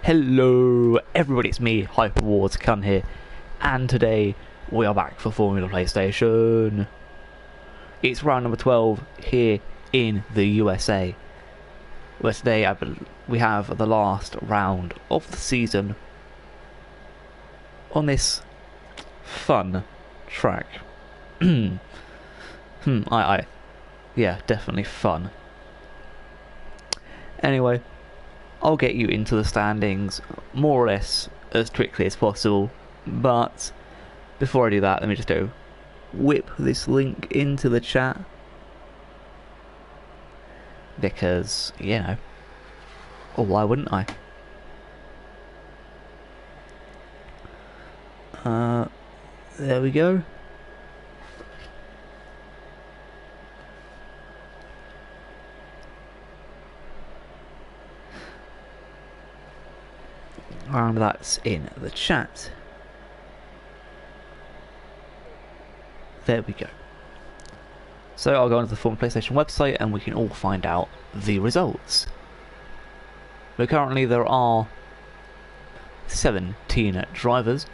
Hello everybody, it's me, Hyperwards here, and today we are back for Formula PlayStation. It's round number 12 here in the USA, where today we have the last round of the season on this fun track. Yeah, definitely fun. Anyway, I'll get you into the standings more or less as quickly as possible, but before I do that, let me just whip this link into the chat, because, you know, or why wouldn't I? There we go. And that's in the chat. There we go. So I'll go onto the FormulaPlayStation website and we can all find out the results. But currently there are 17 drivers.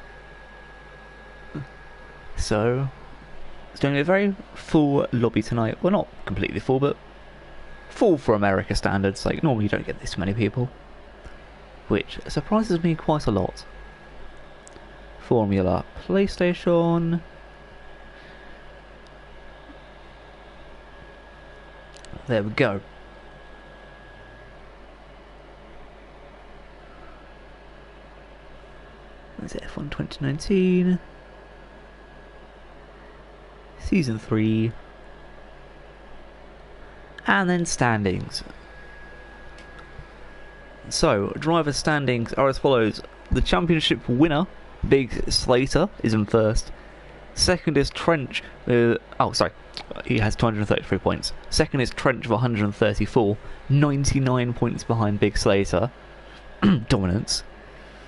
So it's doing a very full lobby tonight. Well, not completely full, but full for America standards. Like, normally you don't get this many people, which surprises me quite a lot. Formula PlayStation. There we go. That's F1 2019. Season 3. And then standings. So, driver standings are as follows. The championship winner, Big Slater, is in first. Second is Trench with... oh, sorry. He has 233 points. Second is Trench with 134. 99 points behind Big Slater. Dominance.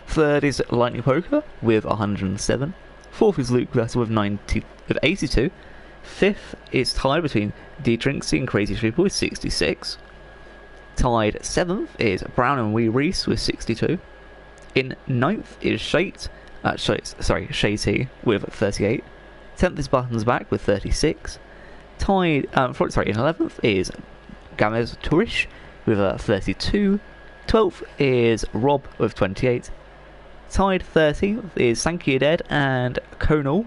Third is Lightning Poker with 107. Fourth is Luke Vessel with 82. Fifth is tied between D-Trinksy and Crazy Triple with 66. Tied 7th is Brown and Wee Reese with 62. In 9th is Shate with 38. 10th is Buttons Back with 36. Tied, in 11th is Gamez Turish with 32. 12th is Rob with 28. Tied 13th is Sankey Dead and Conal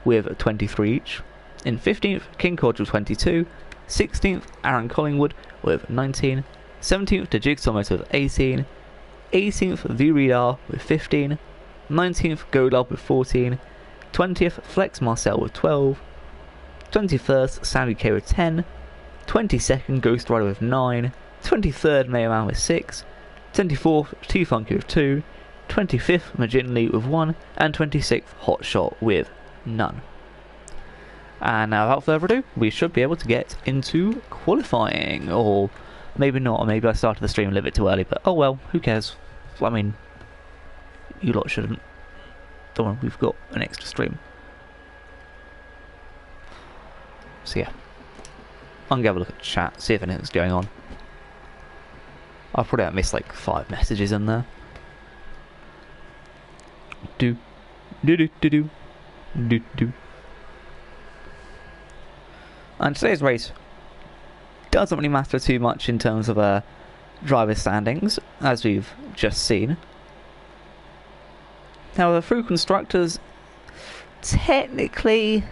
with 23 each. In 15th, King Codge with 22. 16th, Aaron Collingwood with 19. 17th to Jigsaw Motor with 18. 18th, V-Readar with 15. 19th, Golub with 14. 20th, Flex Marcel with 12. 21st, Sammy K with 10. 22nd, Ghost Rider with 9. 23rd, Mayor Man with 6. 24th, T-Funky with 2. 25th, Majinley with 1. And 26th, Hotshot with none. And now, without further ado, we should be able to get into qualifying. Or maybe not, or maybe I started the stream a little bit too early, but oh well, who cares? I mean, you lot shouldn't. Don't worry, we've got an extra stream. So yeah, I'm gonna have a look at the chat, see if anything's going on. I'll probably miss like 5 messages in there. Do. And today's race doesn't really matter too much in terms of driver standings, as we've just seen. However, through constructors, technically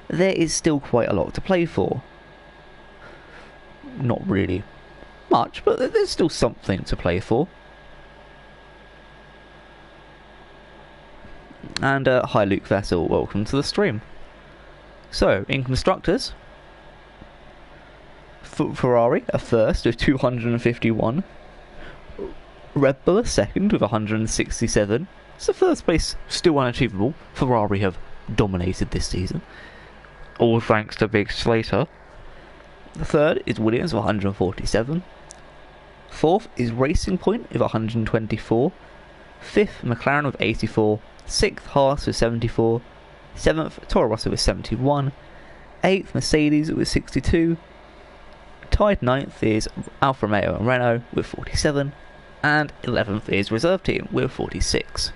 there is still quite a lot to play for. Not really much, but there's still something to play for. And hi Luke Vessel, welcome to the stream. So, in constructors, Ferrari are first with 251. Red Bull are second with 167. So first place still unachievable. Ferrari have dominated this season, all thanks to Big Slater. The third is Williams with 147. Fourth is Racing Point with 124. Fifth, McLaren with 84. Sixth, Haas with 74. 7th, Toro Rosso with 71. 8th, Mercedes with 62. Tied 9th is Alfa Romeo and Renault with 47. And 11th is Reserve Team with 46.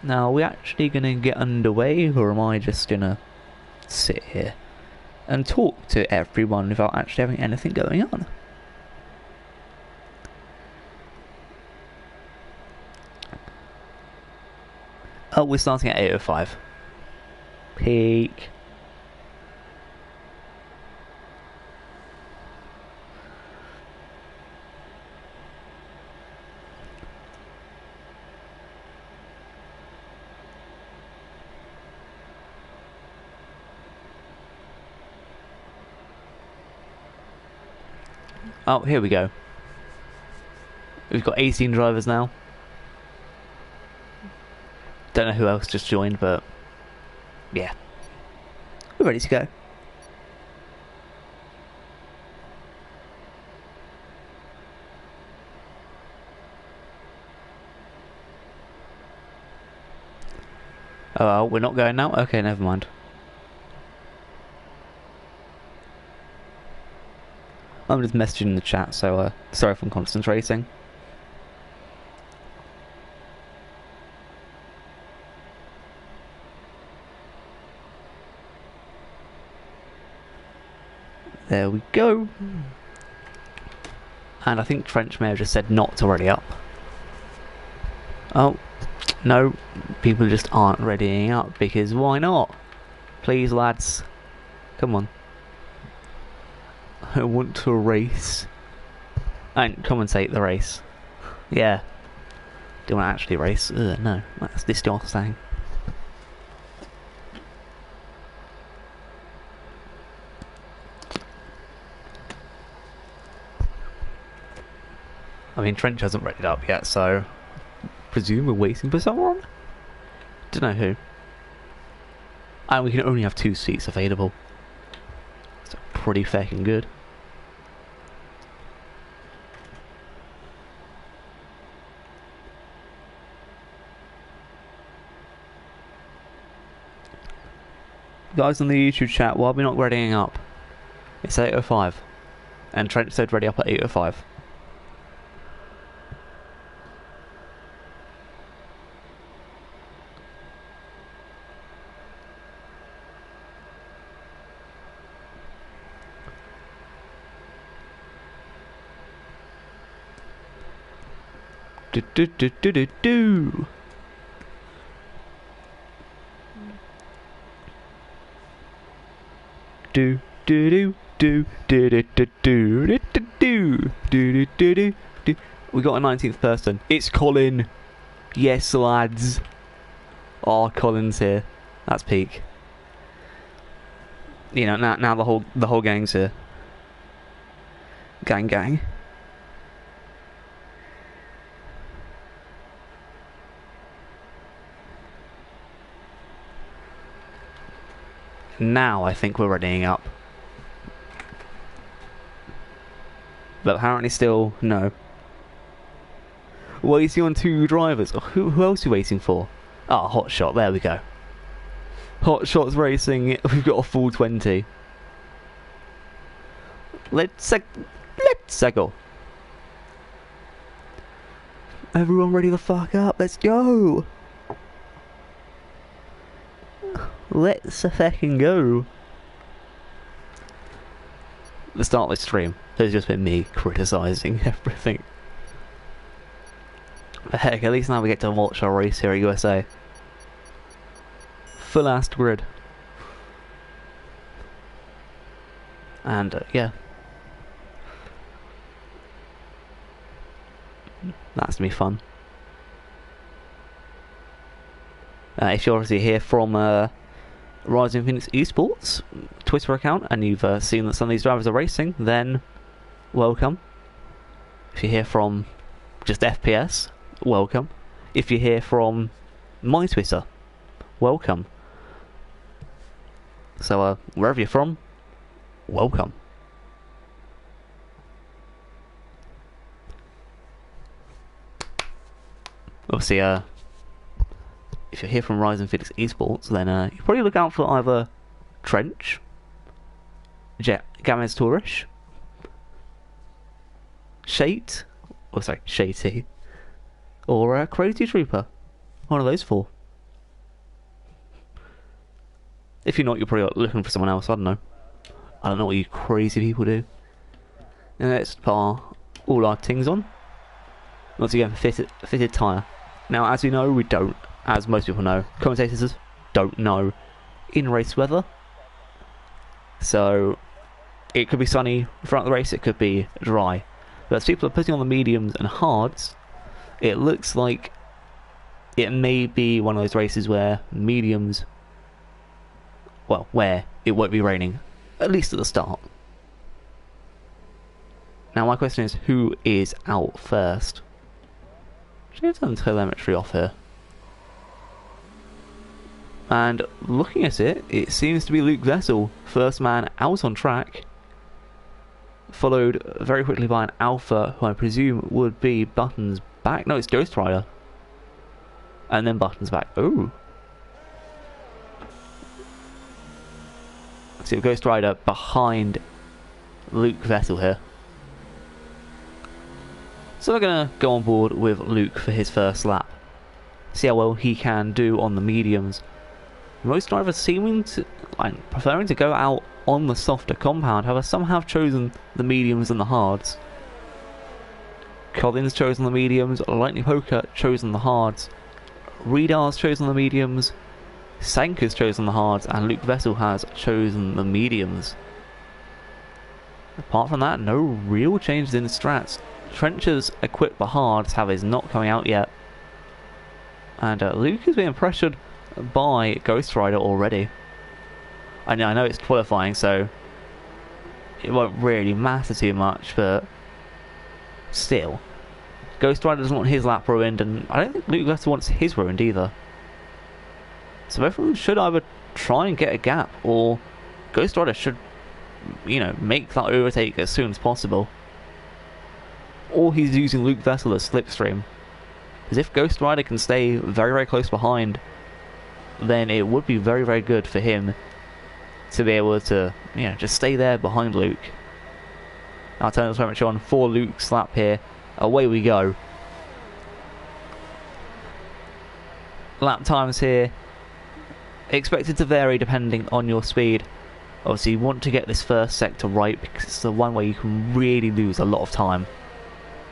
Now, are we actually going to get underway, or am I just going to sit here and talk to everyone without actually having anything going on? Oh, we're starting at 8:05. Peak. Oh, here we go. We've got 18 drivers now. Don't know who else just joined, but yeah. We're ready to go. Oh, we're not going now? Okay, never mind. I'm just messaging in the chat, so sorry if I'm concentrating. There we go. And I think Trench may have just said not to ready up. Oh, no, people just aren't readying up, because why not? Please, lads. Come on. I want to race. And commentate the race. Yeah. Do you want to actually race? No, that's disgusting. I mean, Trench hasn't readied up yet, so presume we're waiting for someone? Don't know who. And we can only have 2 seats available. So pretty fucking good. Guys on the YouTube chat, why are we not readying up? It's 8:05. And Trench said ready up at 8:05. Do do do do do do. Do do do do do do do do do do do do. We got a 19th person. It's Colin. Yes, lads. Oh, Colin's here. That's peak. You know, now the whole gang's here. Gang. Now I think we're readying up. But apparently still, no. Waiting on 2 drivers. Oh, who else are you waiting for? Ah, Hotshot, there we go. Hotshot's racing, we've got a full 20. Let's go. Everyone ready the fuck up, let's go. Let's fucking go. The start of the stream has just been me criticising everything. But heck, at least now we get to watch our race here at USA. Full ass grid. And yeah. That's gonna be fun. If you're obviously here from Rising Phoenix Esports Twitter account and you've seen that some of these drivers are racing, then welcome. If you're here from just FPS, welcome. If you're here from my Twitter, welcome. So wherever you're from, welcome. Obviously, if you're here from Rising Phoenix Esports, then you probably look out for either Trench, Gamez Tourish, Shate, or sorry, Shady, or Crazy Trooper. One of those four. If you're not, you're probably looking for someone else. I don't know. I don't know what you crazy people do. And let's put all our things on. Once again, fitted tyre. Now, as we know, we don't. As most people know, commentators don't know in race weather. So it could be sunny throughout the race. It could be dry. But as people are putting on the mediums and hards, it looks like it may be one of those races where mediums, well, where it won't be raining, at least at the start. Now my question is, who is out first? I'm going to turn the telemetry off here. And looking at it, it seems to be Luke Vessel, first man out on track, followed very quickly by an Alpha, who I presume would be Buttons back. No, it's Ghost Rider. And then Buttons back. Ooh. So Ghost Rider behind Luke Vessel here. So we're going to go on board with Luke for his first lap. See how well he can do on the mediums. Most drivers seeming to, preferring to go out on the softer compound, however some have chosen the mediums and the hards. Colin's chosen the mediums, Lightning Poker chosen the hards, Redar's chosen the mediums, Sanka's chosen the hards, and Luke Vessel has chosen the mediums. Apart from that, no real changes in the strats. Trencher's equipped the hards, however is not coming out yet. And Luke is being pressured by Ghost Rider already. I know it's qualifying, so it won't really matter too much, but still. Ghost Rider doesn't want his lap ruined, and I don't think Luke Vessel wants his ruined either. So both of them should either try and get a gap, or Ghost Rider should, you know, make that overtake as soon as possible. Or he's using Luke Vessel as slipstream. Because if Ghost Rider can stay very, very close behind, then it would be very, very good for him to be able to, you know, just stay there behind Luke. I'll turn the telemetry on for Luke's lap here. Away we go. Lap times here expected to vary depending on your speed. Obviously you want to get this first sector right because it's the one where you can really lose a lot of time.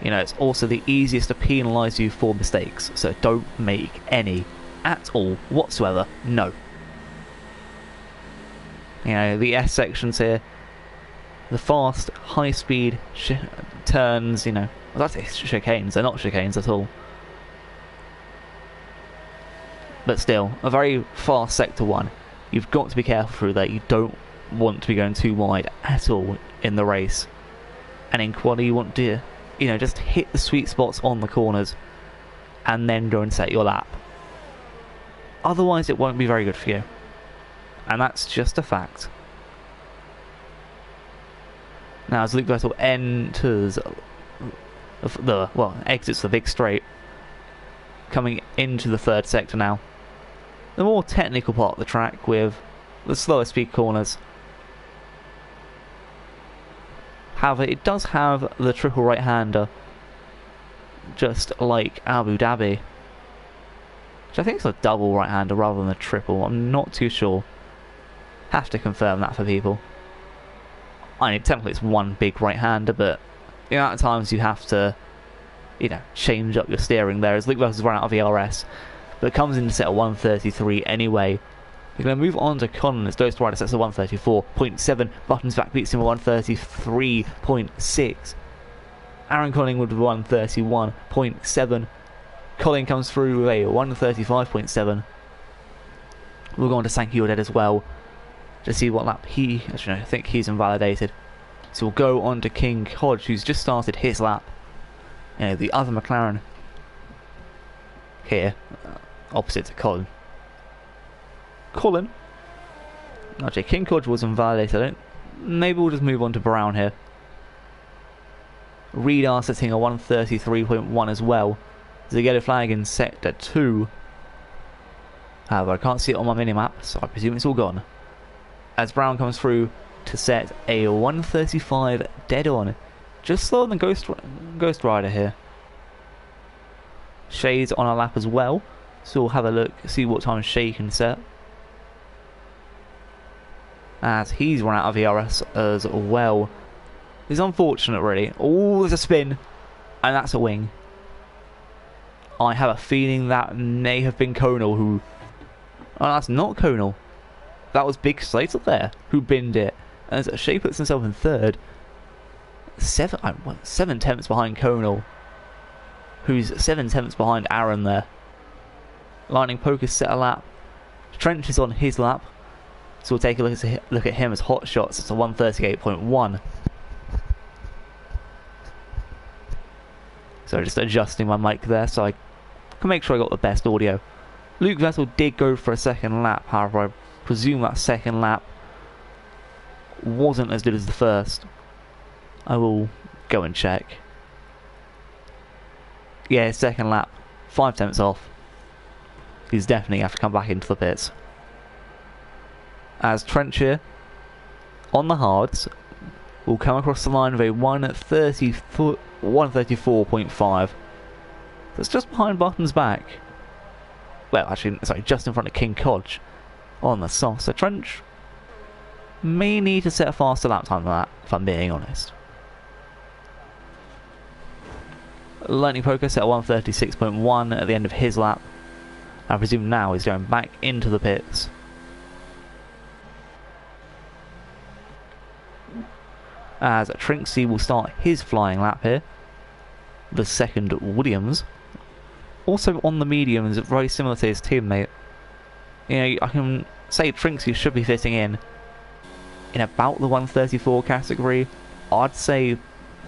You know, it's also the easiest to penalise you for mistakes, so don't make any at all whatsoever. No. You know, the S sections here, the fast, high speed turns, you know, well, that's chicanes, they're not chicanes at all. But still, a very fast sector one. You've got to be careful through that. You don't want to be going too wide at all in the race. And in quali you want to, you know, just hit the sweet spots on the corners and then go and set your lap. Otherwise it won't be very good for you. And that's just a fact. Now as Luke Vessel enters exits the big straight, coming into the third sector now. The more technical part of the track with the slower speed corners. However, it does have the triple right-hander, just like Abu Dhabi. Which I think is a double right-hander rather than a triple. I'm not too sure. Have to confirm that for people. I mean, technically it's one big right-hander, but the amount of times you have to, you know, change up your steering there as Luke Vessel's run out of ERS, but comes in to set a 133 anyway. You're going to move on to Colin as Ghost Rider sets a 134.7. Buttons back beats him a 133.6. Aaron Collingwood with 131.7. Colin comes through with a 135.7. We'll go on to Sankey Dead as well to see what lap he... Actually, no, I think he's invalidated. So we'll go on to King Hodge, who's just started his lap. You know, the other McLaren here, opposite to Colin. Actually, King Hodge was invalidated. Maybe we'll just move on to Brown here. Redar setting a 133.1 as well. There's a yellow flag in sector 2. However, I can't see it on my minimap, so I presume it's all gone. As Brown comes through to set a 135 dead on. Just slower than Ghost Rider here. Shay's on a lap as well, so we'll have a look, see what time Shay can set. As he's run out of ERS as well. It's unfortunate, really. Oh, there's a spin, and that's a wing. I have a feeling that may have been Conal who... Oh, that's not Conal. That was Big Slater there who binned it. As Shay puts himself in third. 7 tenths behind Conal, who's 7 tenths behind Aaron there. Lightning Poker set a lap. Trench is on his lap. So we'll take a look at him as hot shots. It's a 138.1. So just adjusting my mic there so I can make sure I got the best audio. Luke Vessel did go for a second lap, however I presume that second lap wasn't as good as the first. I will go and check. Yeah, second lap, 5 tenths off. He's definitely have to come back into the pits. As Trench here, on the hards, will come across the line with a 134.5. That's just behind Button's back. Well, actually, sorry, just in front of King Kodge on the soft. So Trench may need to set a faster lap time than that, if I'm being honest. Lightning Poker set a 136.1 at the end of his lap. I presume now he's going back into the pits. As Trinksy will start his flying lap here. The second Williams. Also on the mediums, very similar to his teammate. You know, I can say Trinksy should be fitting in about the 134 category. I'd say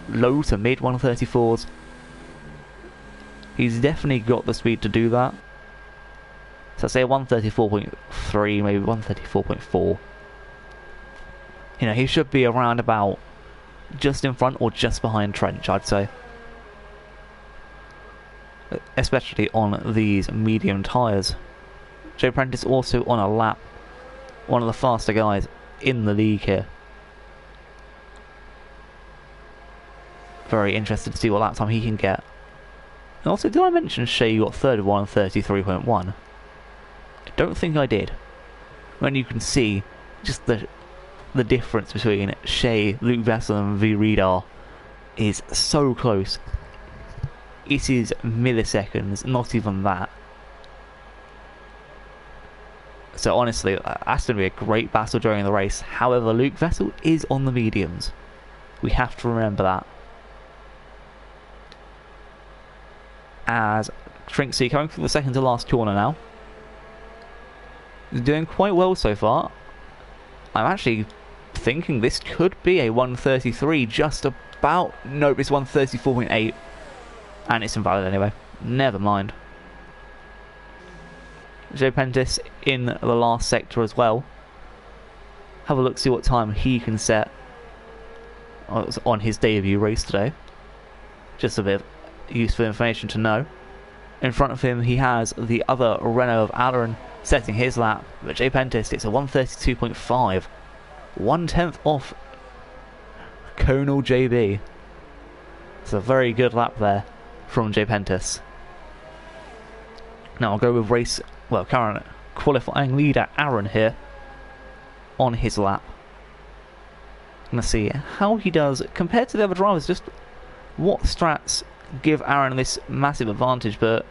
low to mid 134s. He's definitely got the speed to do that. So I'd say 134.3, maybe 134.4. You know, he should be around about just in front or just behind Trench, I'd say. Especially on these medium tyres. Jay Prentice also on a lap. One of the faster guys in the league here. Very interested to see what lap time he can get. And also, did I mention Shay got third of 133.1? I don't think I did. When you can see just the difference between Shay, Luke Vessel and V Radar is so close. It is milliseconds, not even that. So honestly, that's going to be a great battle during the race. However, Luke Vessel is on the mediums. We have to remember that. As Trinksy coming through the second to last corner now. He's doing quite well so far. I'm actually thinking this could be a 133, just about. Nope, it's 134.8. And it's invalid anyway. Never mind. Jay Prentice in the last sector as well. Have a look, see what time he can set on his debut race today. Just a bit of useful information to know. In front of him he has the other Renault of Aaron setting his lap, but Jay Prentice, it's a 132.5. 1/10 off Conal JB. It's a very good lap there from Jay Prentice. Now I'll go with current qualifying leader Aaron here on his lap. I'm going to see how he does compared to the other drivers, just what strats give Aaron this massive advantage, but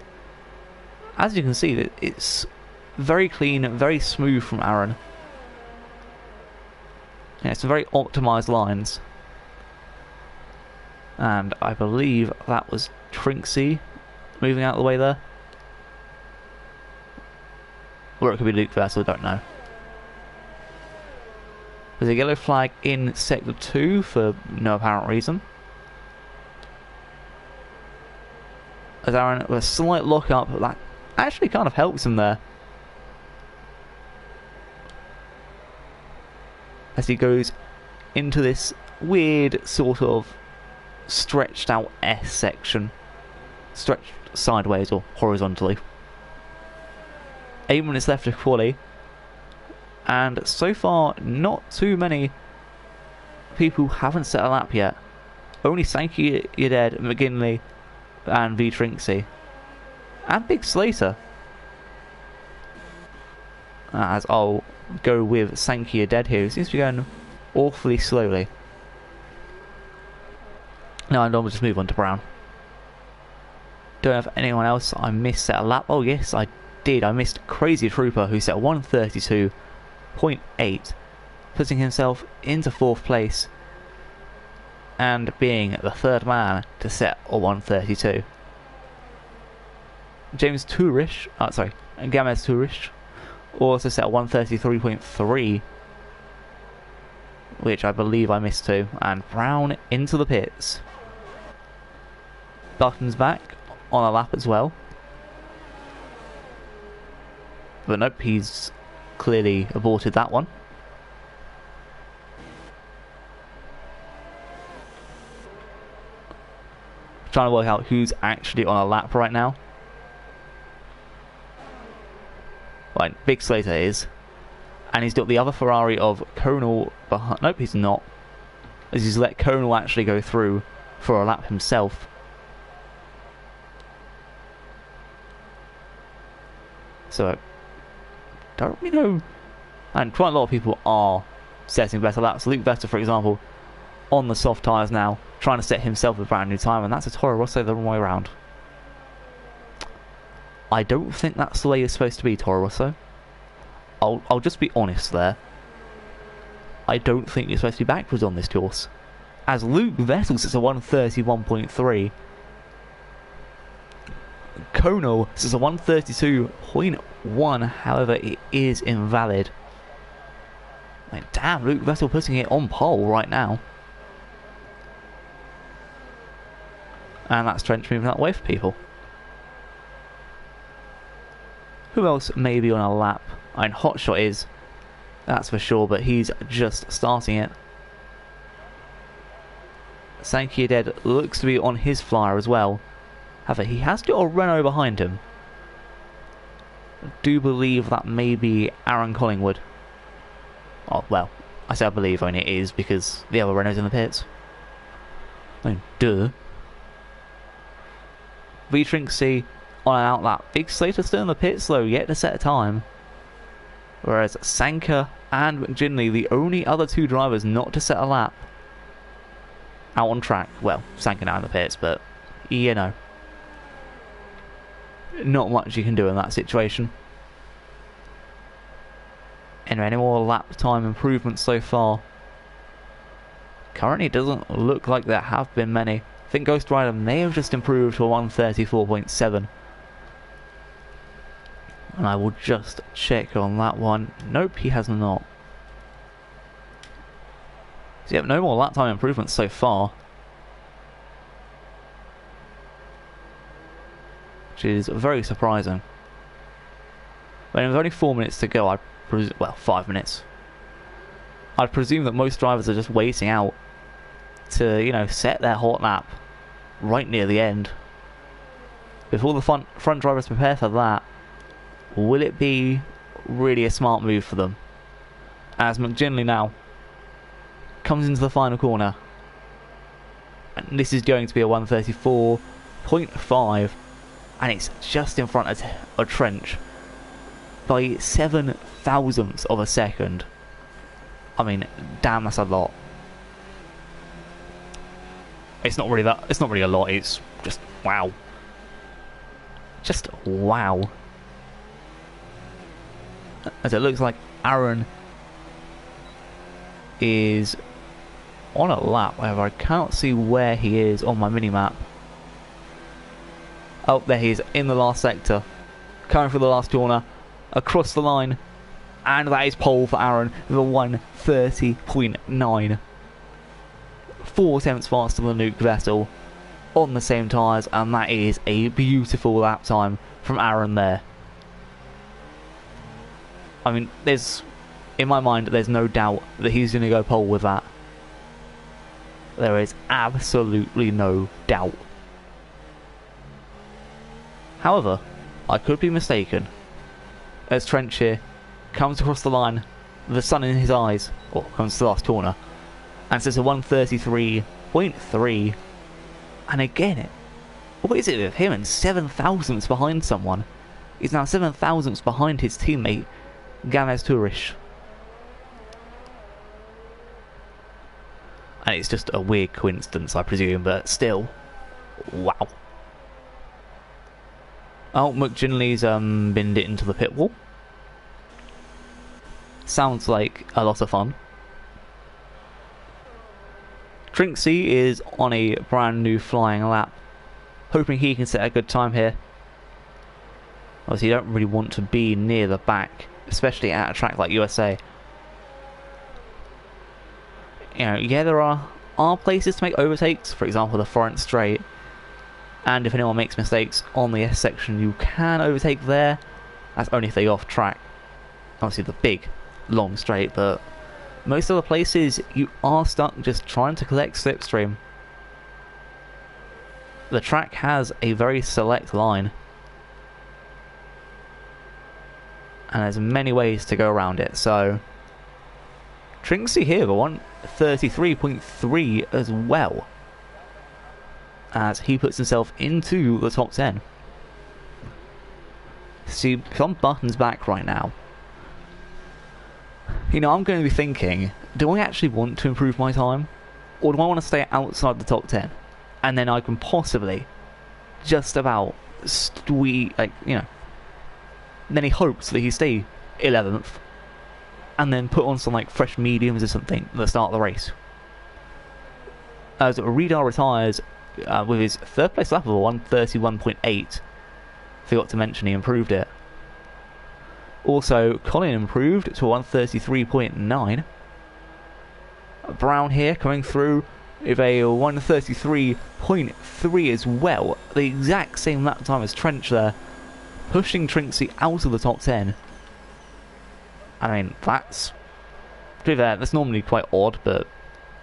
as you can see, it's very clean, very smooth from Aaron. Yeah, it's very optimised lines. And I believe that was Trinksy moving out of the way there. Or it could be Luke Vessel, I don't know. There's a yellow flag in sector 2 for no apparent reason. As Aaron with a slight lock up, that actually kind of helps him there. As he goes into this weird sort of stretched out S section. Stretched sideways or horizontally. 8 minutes left to quali. And so far, not too many people haven't set a lap yet. Only Sankey, Yeded, McGinley and V Trinksy. And Big Slater. As I'll go with Sankia Dead here. It seems to be going awfully slowly. No, and I'll just move on to Brown. Don't have anyone else I missed set a lap. Oh yes, I did. I missed Crazy Trooper, who set 132.8, putting himself into 4th place and being the 3rd man to set a 132. James Tourish, Gamez Tourish, also set 133.3, which I believe I missed too. And Brown into the pits. Button's back on a lap as well. But nope, he's clearly aborted that one. Trying to work out who's actually on a lap right now. Right, Big Slater is. And he's got the other Ferrari of Conal behind. Nope, he's not. As he's let Conal actually go through for a lap himself. So, don't really know. And quite a lot of people are setting better laps. Luke Vettel, for example, on the soft tyres now, trying to set himself a brand new time, and that's a Toro Rosso the wrong way around. I don't think that's the way it's supposed to be, Toro Rosso. I'll just be honest there. I don't think you're supposed to be backwards on this course. As Luke Vettel sits at 131.3. Conal sits at 132.1, however it is invalid. Like, damn, Luke Vettel putting it on pole right now. And that's Trench moving that way for people. Who else may be on a lap? I mean, Hotshot is, that's for sure, but he's just starting it. Sankia Dead looks to be on his flyer as well. However, he has got a Renault behind him. I do believe that may be Aaron Collingwood. Oh, well, I say I believe, I mean it is, because the other Renault's in the pits. I mean, duh. V-Trinksy on an out lap. Big Slater still in the pits though, yet to set a time. Whereas Sanka and McGinley, the only other two drivers not to set a lap, out on track. Well, Sanka now in the pits, but you know, not much you can do in that situation. Anyway, any more lap time improvements so far? Currently it doesn't look like there have been many. I think Ghost Rider may have just improved to 134.7. And I will just check on that one. Nope, he has not. So yeah, no more lap time improvements so far. Which is very surprising. When there's only 4 minutes to go, well, 5 minutes. I'd presume that most drivers are just waiting out to, you know, set their hot lap right near the end. Before the front drivers prepare for that, will it be really a smart move for them? As McGinley now comes into the final corner. And this is going to be a 134.5. And it's just in front of a Trench by 7 thousandths of a second. I mean, damn, that's a lot. It's not really that. It's not really a lot. It's just wow. Just wow. As it looks like Aaron is on a lap. However, I can't see where he is on my mini-map. Oh, there he is in the last sector, coming through the last corner, across the line, and that is pole for Aaron, the 130.9. 4 tenths faster than Luke Vettel on the same tyres, and that is a beautiful lap time from Aaron there. I mean, in my mind, there's no doubt that he's going to go pole with that. There is absolutely no doubt. However, I could be mistaken. As Trench here comes across the line, the sun in his eyes, or comes to the last corner, and says a 133.3, and again What is it with him and 7 thousandths behind someone? He's now 7 thousandths behind his teammate, Gamez Tourish. And it's just a weird coincidence, I presume, but still. Wow. Oh, McGinley's binned it into the pit wall. Sounds like a lot of fun. Trinksy is on a brand new flying lap, hoping he can set a good time here. Obviously, you don't really want to be near the back, especially at a track like USA. You know, yeah, there are places to make overtakes, for example the Florence Straight, and if anyone makes mistakes on the S section you can overtake there. That's only if they go off track, obviously the big long straight, but most other places you are stuck just trying to collect slipstream. The track has a very select line, and there's many ways to go around it, so Trinksy here for 133.3 as well, as he puts himself into the top 10. See, some buttons back right now. You know, I'm going to be thinking, do I actually want to improve my time? Or do I want to stay outside the top 10? And then I can possibly just about then he hopes that he stay 11th. And then put on some like fresh mediums or something at the start of the race. As Redar retires with his third place lap of 131.8. Forgot to mention he improved it. Also, Colin improved to 133.9. Brown here coming through with a 133.3 as well. The exact same lap time as Trench there, pushing Trinksy out of the top 10. I mean, that's, to be fair, that's normally quite odd, but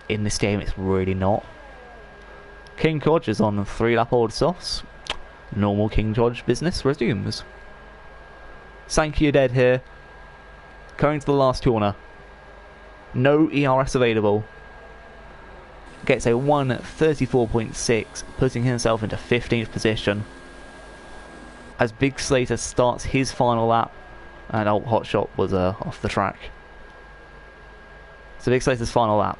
in this game it's really not. King George is on 3-lap old softs. Normal King George business resumes. Sankey dead here. Going to the last corner. No ERS available. Gets a 134.6, putting himself into 15th position. As Big Slater starts his final lap. And old Hotshot was off the track. So Big Slater's final lap.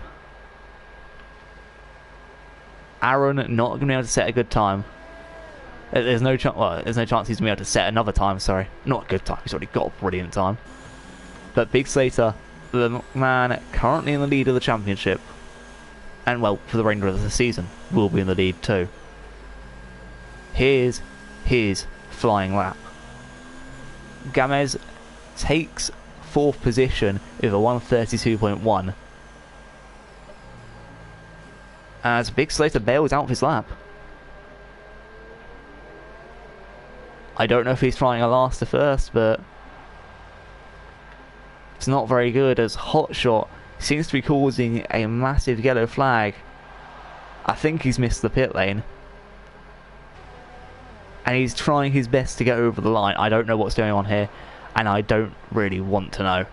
Aaron not going to be able to set a good time. There's no chance. Well, there's no chance he's going to be able to set another time. Sorry, not a good time. He's already got a brilliant time. But Big Slater, the man currently in the lead of the championship, and well, for the remainder of the season, will be in the lead too. Here's his flying lap. Gamez takes 4th position with a 132.1. As Big Slater bails out of his lap. I don't know if he's trying a last to first, but it's not very good, as Hotshot seems to be causing a massive yellow flag. I think he's missed the pit lane. And he's trying his best to get over the line. I don't know what's going on here, and I don't really want to know.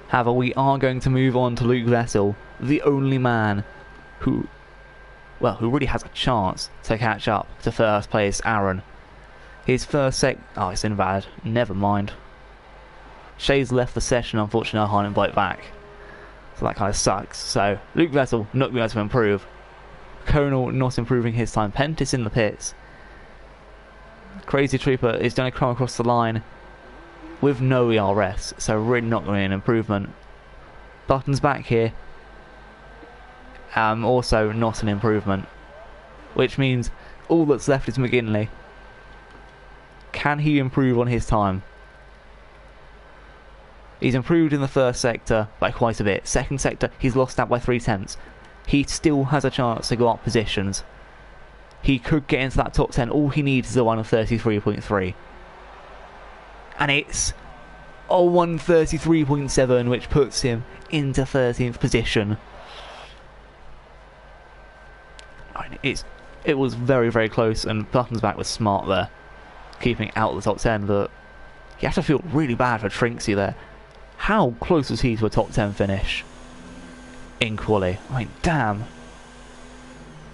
However, we are going to move on to Luke Vessel, the only man who really has a chance to catch up to first place Aaron. His first oh, it's invalid. Never mind. Shay's left the session, unfortunately I can't invite back. So that kind of sucks. So, Luke Vessel not being able to improve. Conal not improving his time. Pentis in the pits. Crazy Trooper is going to come across the line with no ERS, so really not going to be an improvement. Button's back here. Also not an improvement. Which means all that's left is McGinley. Can he improve on his time? He's improved in the first sector by quite a bit. Second sector, he's lost out by 3/10. He still has a chance to go up positions. He could get into that top 10. All he needs is a 133.3. And it's a 133.7, which puts him into 13th position. It was very, very close, and Button's back was smart there, keeping out of the top 10, but you have to feel really bad for Trinksy there. How close was he to a top 10 finish in quali? I mean, damn.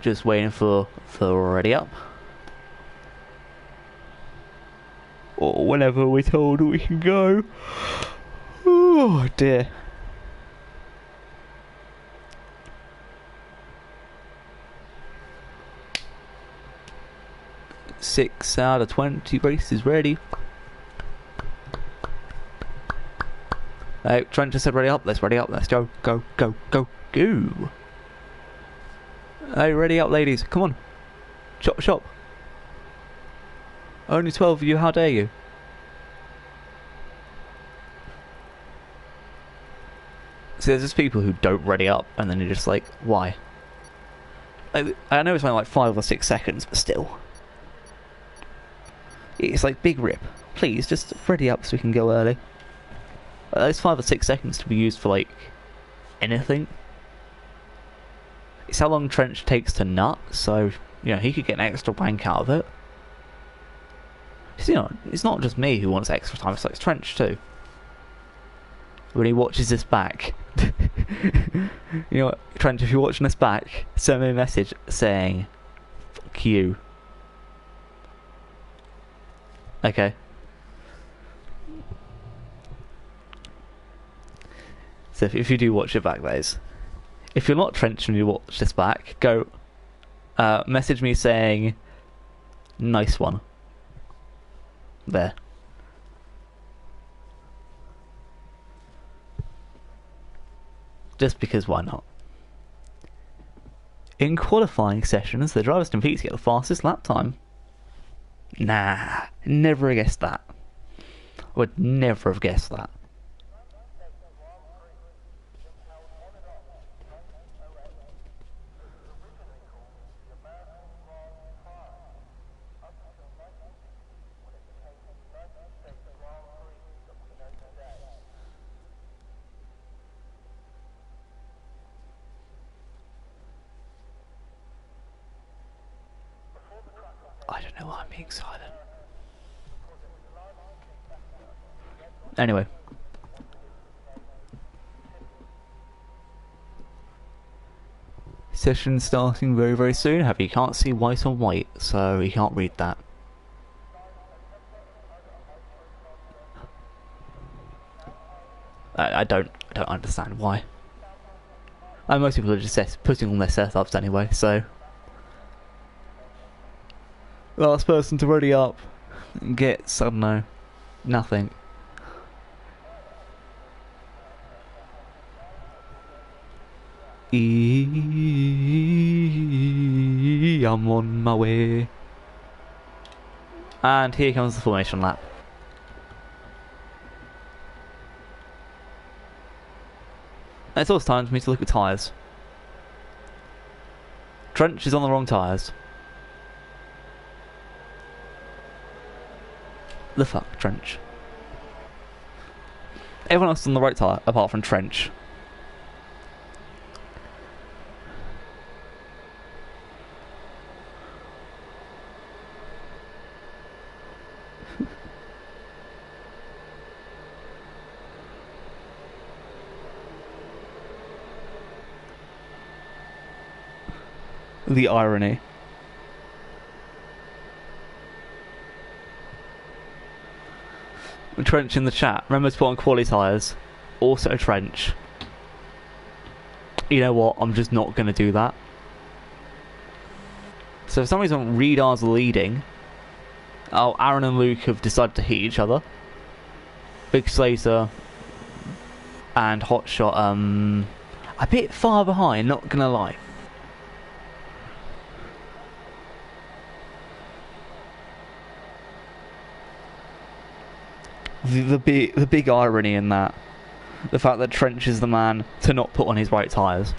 Just waiting for ready up. Or whenever we're told we can go. Oh dear. Six out of 20 races ready. Hey, Trent just said ready up. Let's ready up. Let's go, go, go, go, go. Hey, ready up, ladies. Come on. Chop, chop. Only 12 of you. How dare you? See, there's just people who don't ready up, and then you're just like, why? I know it's only like 5 or 6 seconds, but still. It's like, big rip. Please, just ready up so we can go early. Those 5 or 6 seconds to be used for, like, anything. It's how long Trench takes to nut, so, you know, he could get an extra wank out of it. You know, it's not just me who wants extra time, it's like Trench too. When he watches this back. You know what, Trench, if you're watching this back, send me a message saying, fuck you. Okay. So if you do watch it back, that is. If you're not Trench when you watch this back, go message me saying, nice one. There. Just because why not? In qualifying sessions, the drivers compete to get the fastest lap time. Nah, never have guessed that. Would never have guessed that. I don't know why I'm being silent. Anyway. Session starting very, very soon. However, you can't see white on white, so you can't read that. I don't understand why. And most people are just putting on their setups anyway, so. Last person to ready up gets, I don't know, nothing. I'm on my way. And here comes the formation lap. And it's also time for me to look at tyres. Trench is on the wrong tyres. The fuck, Trench? Everyone else is on the right tyre, apart from Trench. The irony. Trench in the chat. Remember to put on quality tyres. Also Trench. You know what? I'm just not going to do that. So for some reason, Redar's leading. Oh, Aaron and Luke have decided to hit each other. Big Slater and Hotshot, a bit far behind, not going to lie. The big irony in that, the fact that Trench is the man to not put on his right tyres.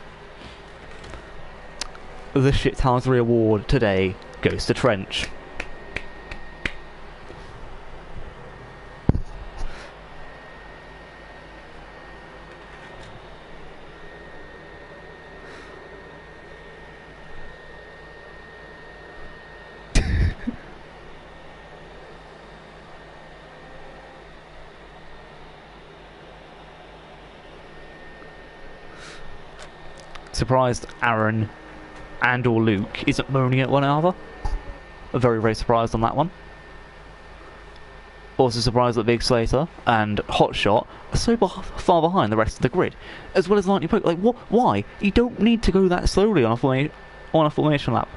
The Shithousery award today goes to Trench. Surprised Aaron and or Luke isn't moaning at one another. Very, very surprised on that one. Also surprised that Big Slater and Hotshot are so far behind the rest of the grid, as well as Lightning Poke. Like, what? Why? You don't need to go that slowly on a formation lap.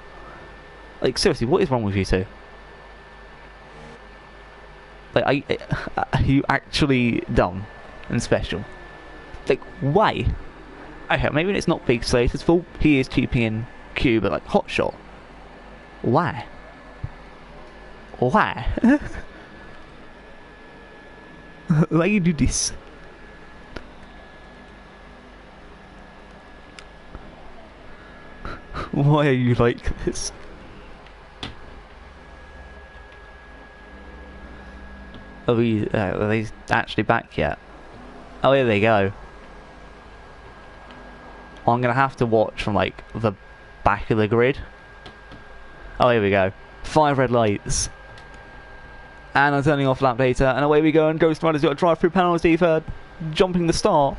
Like, seriously, what is wrong with you two? Like, are you actually dumb and special? Like, why? Okay, maybe it's not Big Slater's fault. He is keeping in queue, but like Hotshot, why? Why? Why you do this? Why are you like this? Are they actually back yet? Oh, here they go. I'm gonna have to watch from like the back of the grid. Oh, here we go. 5 red lights. And I'm turning off lap data, and away we go, and Ghost Rider's got a drive-through penalty for jumping the start.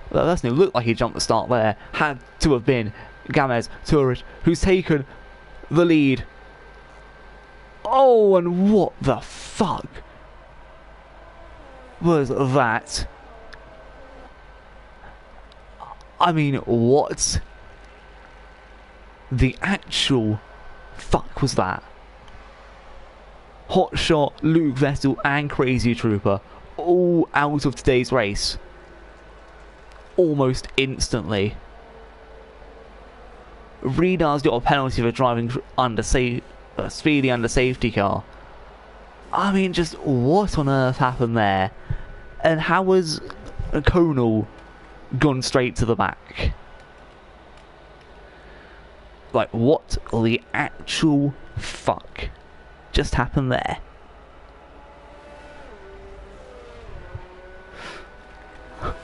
Well, that doesn't look like he jumped the start there. Had to have been Gamez Tourist, who's taken the lead. Oh, and what the fuck was that? I mean, what the actual fuck was that? Hotshot, Luke Vessel and Crazy Trooper all out of today's race almost instantly. Redar's got a penalty for driving under speedy under safety car. I mean, just what on earth happened there? And how was Conal gone straight to the back? Like, what the actual fuck just happened there?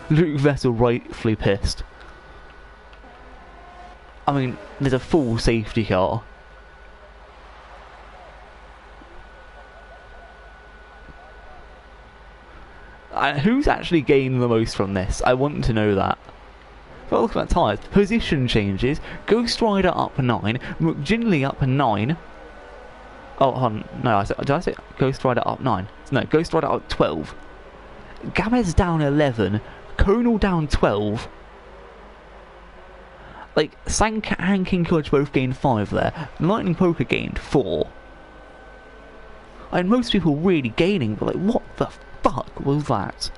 Luke Vessel rightfully pissed. I mean, there's a full safety car. And who's actually gained the most from this? I want to know that. But look at that tyres. Position changes. Ghost Rider up 9. McGinley up 9. Oh, hold on. No, did I say Ghost Rider up 9? No, Ghost Rider up 12. Gamez down 11. Conal down 12. Like, Sanka and King Kodge both gained 5 there. Lightning Poker gained 4. And most people really gaining, but like, what the fuck was that?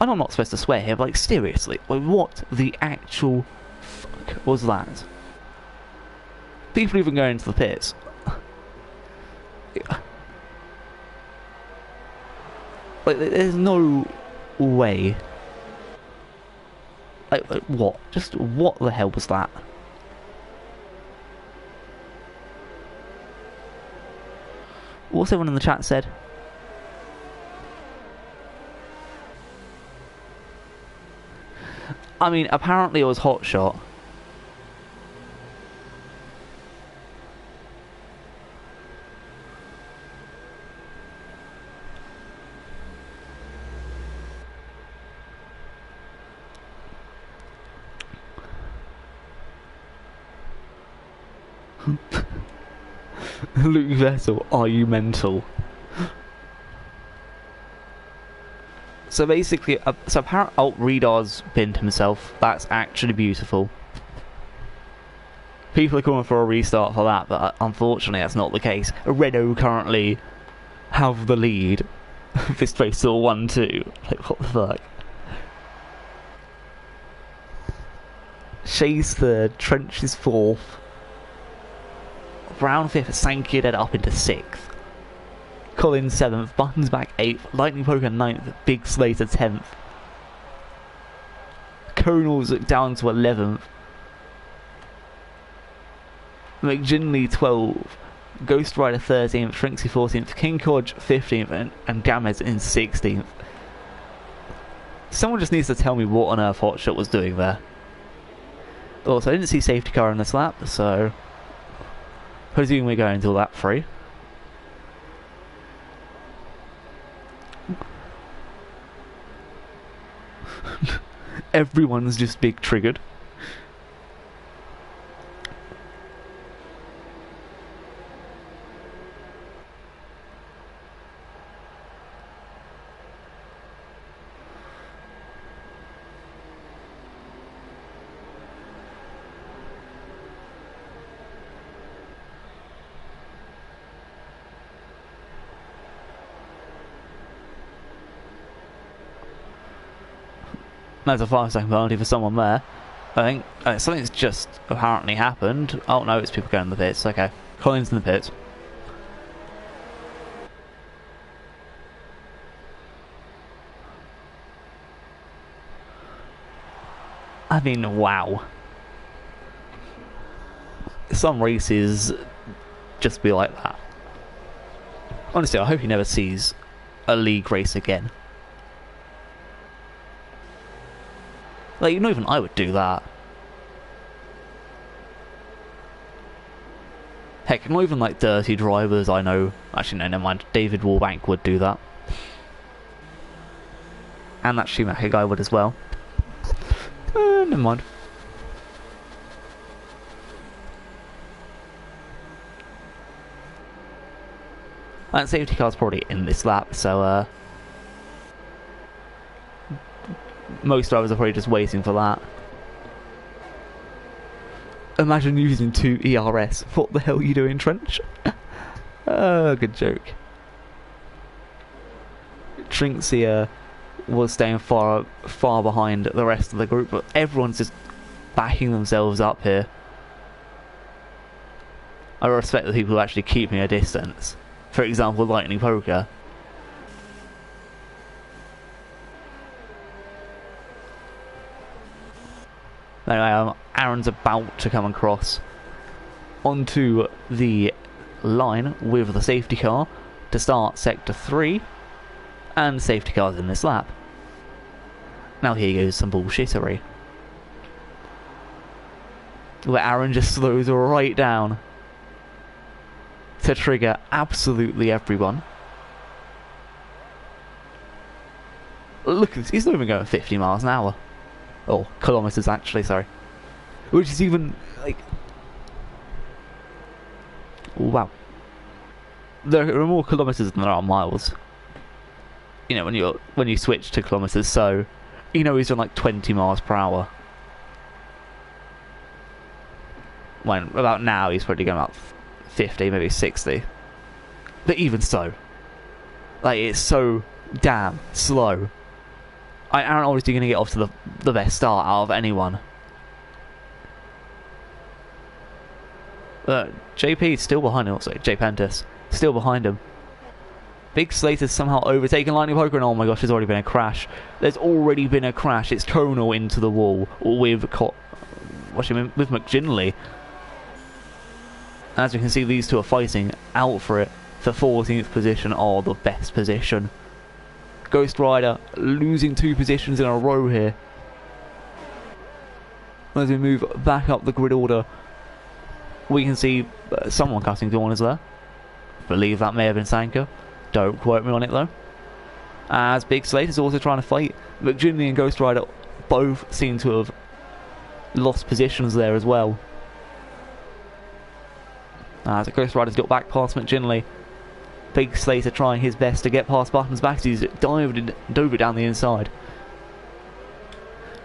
I know I'm not supposed to swear here, but like, seriously, like, what the actual fuck was that? People even going into the pits. Like, there's no way. Like, what? Just what the hell was that? What's everyone in the chat said? I mean, apparently it was Hotshot. Luke Vessel, are you mental? So basically, apparently, Redar's binned himself. That's actually beautiful. People are coming for a restart for that, but unfortunately that's not the case. Renault currently have the lead. This race still 1-2. Like, what the fuck? Shay's 3rd, Trench is 4th. Brown 5th, Sankey dead up into 6th. Collins 7th, Buttons back 8th, Lightning Poker 9th, Big Slater 10th. Conal's down to 11th. McGinley 12th, Ghost Rider 13th, Shrinksy 14th, King Kodge 15th, and Gamez in 16th. Someone just needs to tell me what on earth Hotshot was doing there. Also, I didn't see safety car in this lap, so presuming we're going to lap 3. Everyone's just big triggered. There's a 5-second penalty for someone there. I think something's just apparently happened. Oh no, it's people going in the pits. Okay, Collins in the pits. I mean, wow. Some races just be like that. Honestly, I hope he never sees a league race again. Like, not even I would do that. Heck, not even like dirty drivers I know. Actually, no, never mind. David Warbank would do that. And that Schumacher guy would as well. Never mind. And safety car's probably in this lap, so most drivers are probably just waiting for that. Imagine using 2 ERS. What the hell are you doing, Trench? Good joke. Trinxie was staying far behind the rest of the group, but everyone's just backing themselves up here. I respect the people who actually keep me a distance. For example, Lightning Poker. Anyway, Aaron's about to come across onto the line with the safety car to start Sector 3, and safety cars in this lap. Now here goes some bullshittery, where Aaron just slows right down to trigger absolutely everyone. Look at this, he's not even going 50 miles an hour. Or kilometers, actually, sorry. Which is even, like... wow. There are more kilometers than there are miles. You know, when you switch to kilometers, so... you know he's doing like 20 miles per hour. When, about now, he's probably going about 50, maybe 60. But even so, like, it's so damn slow. Aaron obviously going to get off to the best start out of anyone. JP's still behind him, also. J Pentis, still behind him. Big Slater's somehow overtaken Lightning Poker, and oh my gosh, there's already been a crash. There's already been a crash. It's tonal into the wall with McGinley. As you can see, these two are fighting out for it. For 14th position, or the best position. Ghost Rider losing 2 positions in a row here. As we move back up the grid order, we can see someone cutting corners there. I believe that may have been Sanka. Don't quote me on it though. As Big Slate is also trying to fight, McGinley and Ghost Rider both seem to have lost positions there as well. As Ghost Rider's got back past McGinley. Big Slater trying his best to get past Buttons back as he's dove it down the inside.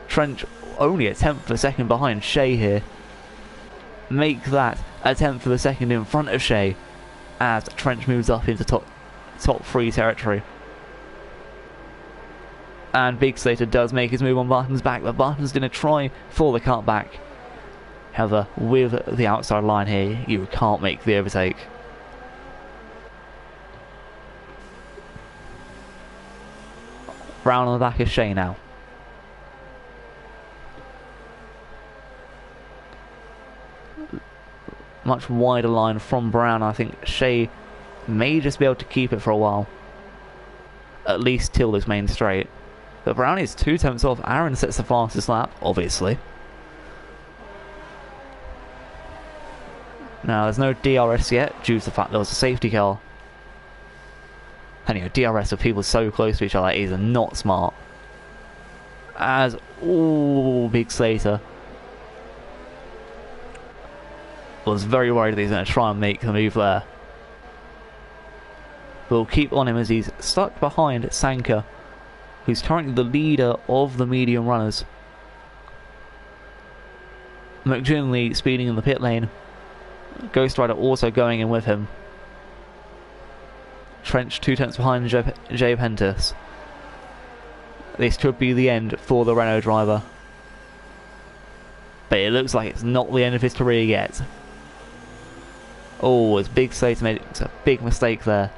Trench only a tenth of a second behind Shea here. Make that a tenth of a second in front of Shea as Trench moves up into top 3 territory. And Big Slater does make his move on Buttons back, but Buttons going to try for the cutback. However, with the outside line here, you can't make the overtake. Brown on the back of Shea now. Much wider line from Brown. I think Shea may just be able to keep it for a while. At least till this main straight. But Brown is 2 tenths off. Aaron sets the fastest lap, obviously. Now, there's no DRS yet, due to the fact there was a safety car. And, you know, DRS with people so close to each other is not smart. As, ooh, Big Slater was very worried that he's going to try and make the move there. We'll keep on him as he's stuck behind Sanka, who's currently the leader of the medium runners. McGinley speeding in the pit lane. Ghost Rider also going in with him. Trench 2 tenths behind Jay Pentis. This could be the end for the Renault driver. But it looks like it's not the end of his career yet. Oh, it's big Slater made a big mistake there.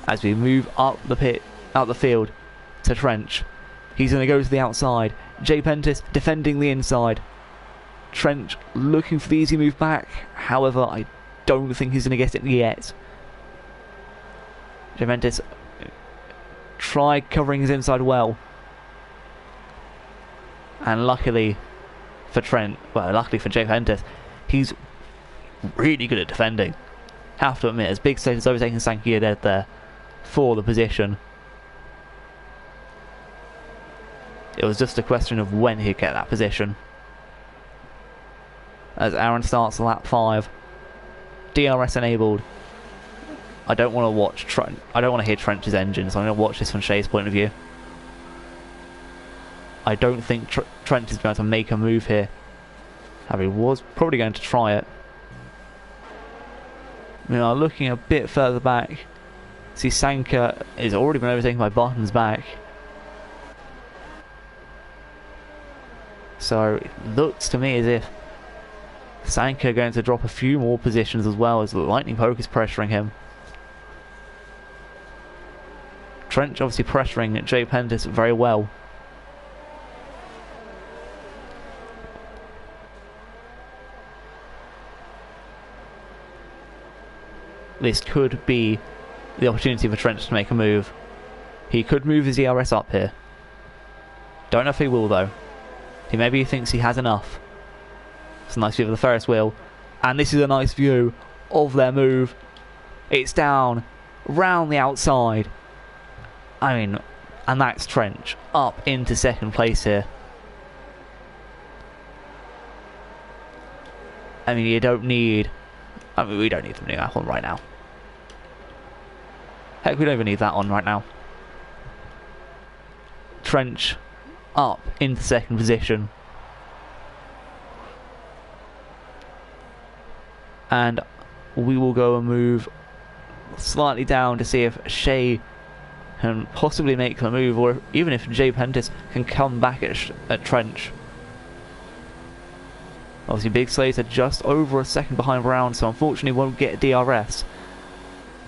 As we move up the field to Trench. He's going to go to the outside. Jay Pentis defending the inside. Trench looking for the easy move back. However, I don't think he's going to get it yet. Jay Pentis tried covering his inside well. And luckily for luckily for Jay Pentis, he's really good at defending. Have to admit, as Big State has overtaken Sankia dead there for the position. It was just a question of when he'd get that position. As Aaron starts lap 5, DRS enabled. I don't want to watch Trent. I don't want to hear Trench's engine, so I'm going to watch this from Shay's point of view. I don't think Trent is going to make a move here. However, he was probably going to try it. Looking a bit further back, see Sanka has already been overtaken by Button's back. So it looks to me as if Sanka going to drop a few more positions as well, as the Lightning Poke is pressuring him. Trench obviously pressuring Jay Pentis very well. This could be the opportunity for Trench to make a move. He could move his ERS up here. Don't know if he will though. Maybe he thinks he has enough. It's a nice view of the Ferris wheel. And this is a nice view of their move. It's down, round the outside. And that's Trench up into second place here. You don't need... we don't need that one right now. Heck, we don't even need that on right now. Trench up into second position. And we will go and move slightly down to see if Shay can possibly make the move, or even if Jay Pentis can come back at Trench. Obviously Big Slater just over a second behind Brown, so unfortunately won't get DRS.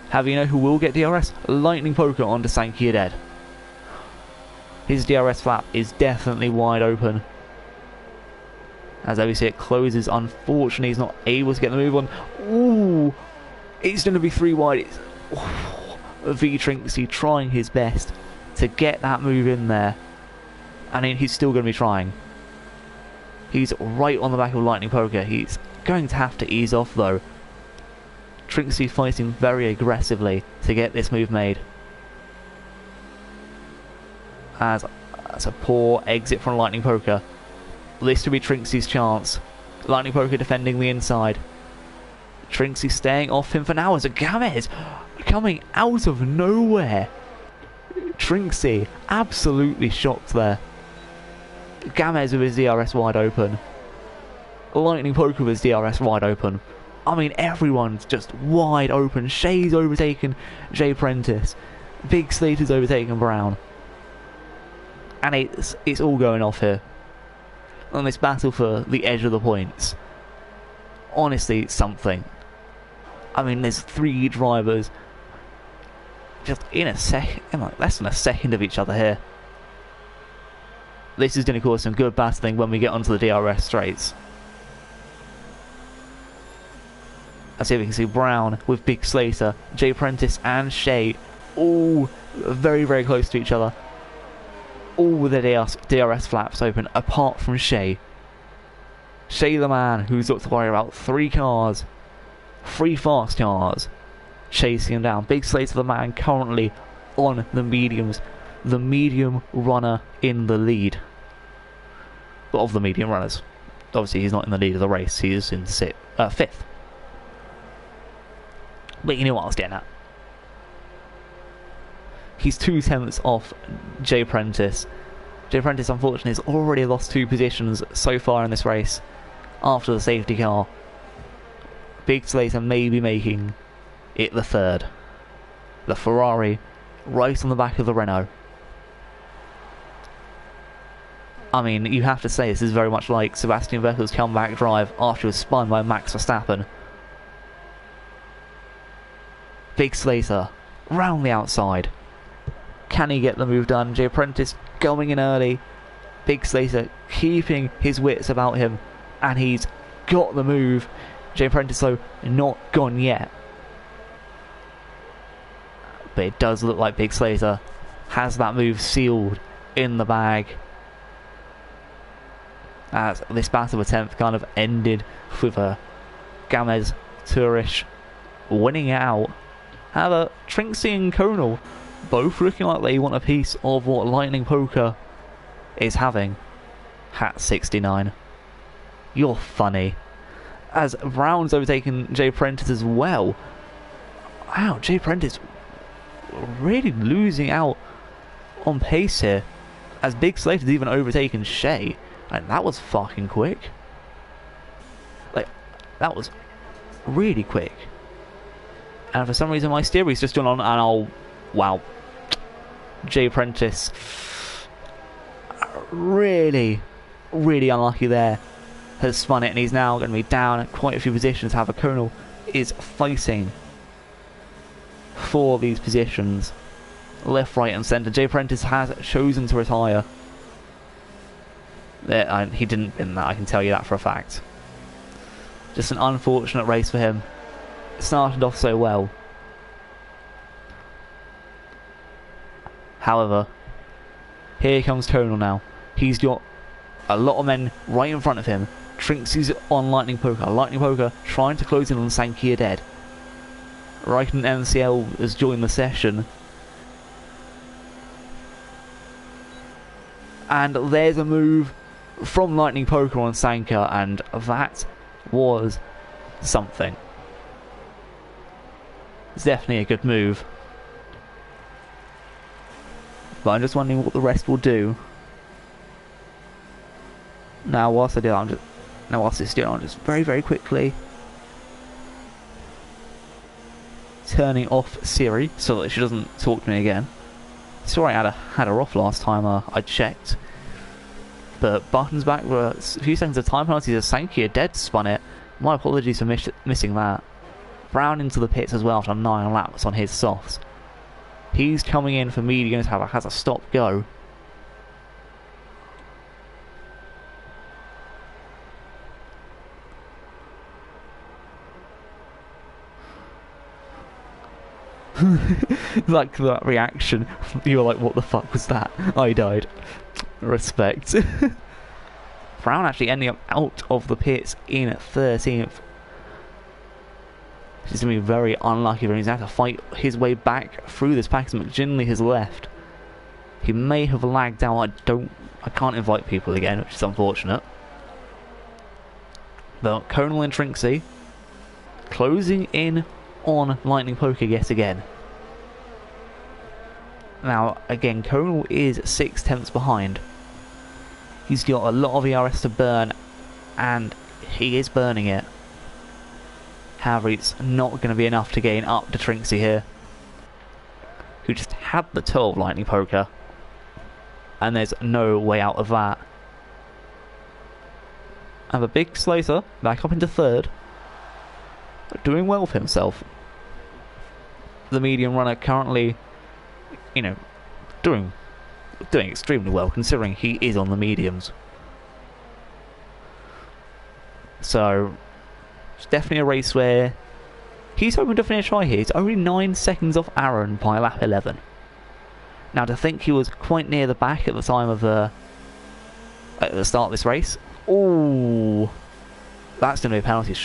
However, you know who will get DRS? Lightning Poker onto Sankia Dead. His DRS flap is definitely wide open. As obviously it closes, unfortunately he's not able to get the move on. Ooh, it's going to be 3 wide. V-Trinksy trying his best to get that move in there. He's still going to be trying. He's right on the back of Lightning Poker. He's going to have to ease off though. Trinksy fighting very aggressively to get this move made. As that's a poor exit from Lightning Poker. This will be Trinksy's chance. Lightning Poker defending the inside. Trinksy staying off him for now as a Gamez coming out of nowhere. Trinksy absolutely shocked there. Gamez with his DRS wide open. Lightning Poker with his DRS wide open. Everyone's just wide open. Shay's overtaken Jay Prentice. Big Slater's overtaken Brown. And it's all going off here. On this battle for the edge of the points. Honestly, it's something. There's 3 drivers just in less than a second of each other here. This is going to cause some good battling when we get onto the DRS straights. Let's see if we can see Brown with Big Slater, Jay Prentice and Shay all very, very close to each other. All with their DRS flaps open, apart from Shay. Shay the man who's got to worry about 3 cars, 3 fast cars, chasing him down. Big Slater the man currently on the mediums. The medium runner in the lead. But of the medium runners. Obviously he's not in the lead of the race, he is in 5th. But you know what I was getting at. He's 2 tenths off Jay Prentice. Jay Prentice unfortunately has already lost 2 positions so far in this race after the safety car. Big Slater may be making it the 3rd. The Ferrari right on the back of the Renault. I mean, you have to say this is very much like Sebastian Vettel's comeback drive after he was spun by Max Verstappen. Big Slater, round the outside. Can he get the move done? Jay Prentice going in early. Big Slater keeping his wits about him, and he's got the move. Jay Prentice, though, not gone yet. But it does look like Big Slater has that move sealed in the bag. As this battle of 10th kind of ended with Gamez Turish winning it out. However, Trinksy and Conal both looking like they want a piece of what Lightning Poker is having. Hat 69. You're funny. As Brown's overtaken Jay Prentice as well. Wow, Jay Prentice really losing out on pace here. As Big Slater's even overtaken Shea. And that was fucking quick. Like, that was really quick. And for some reason my steering's just gone on and I'll... Wow. Jay Prentice. Really, really unlucky there. Has spun it and he's now going to be down quite a few positions. However, Conal is fighting for these positions. Left, right and centre. Jay Prentice has chosen to retire. He didn't win that, I can tell you that for a fact. Just an unfortunate race for him. Started off so well. However, here comes Conal now. He's got a lot of men right in front of him. Trinksy's on Lightning Poker. Lightning Poker trying to close in on Sankey dead. Raikkonen NCL has joined the session. And there's a move from Lightning Poker on Sanka, and that was something. It's definitely a good move. But I'm just wondering what the rest will do. Now whilst I do that, whilst it's doing, I'm just very, very quickly turning off Siri so that she doesn't talk to me again. Sorry, I had her off last time I checked. But Barton's back were a few seconds of time penalties as Sankey dead spun it. My apologies for missing that. Brown into the pits as well after 9 laps on his softs. He's coming in for mediums, however, has a stop go. Like that reaction, you were like, what the fuck was that? I died. Respect. Brown actually ending up out of the pits in 13th. He's going to be very unlucky for him. He's going to have to fight his way back through this pack as McGinley has left. He may have lagged out. I can't invite people again, which is unfortunate. But Conal and Trinksy closing in on Lightning Poker yet again. Now, again, Conal is 6/10 behind. He's got a lot of ERS to burn, and he is burning it. However, it's not going to be enough to gain up to Trinksy here, who just had the toe of Lightning Poker, and there's no way out of that. And the Big Slater back up into 3rd, doing well for himself. The medium runner currently, you know, doing extremely well considering he is on the mediums. So it's definitely a race where he's hoping to finish high here. He's only 9 seconds off Aaron by lap 11. Now, to think he was quite near the back at the time of at the start of this race. Oh, that's going to be a penalty.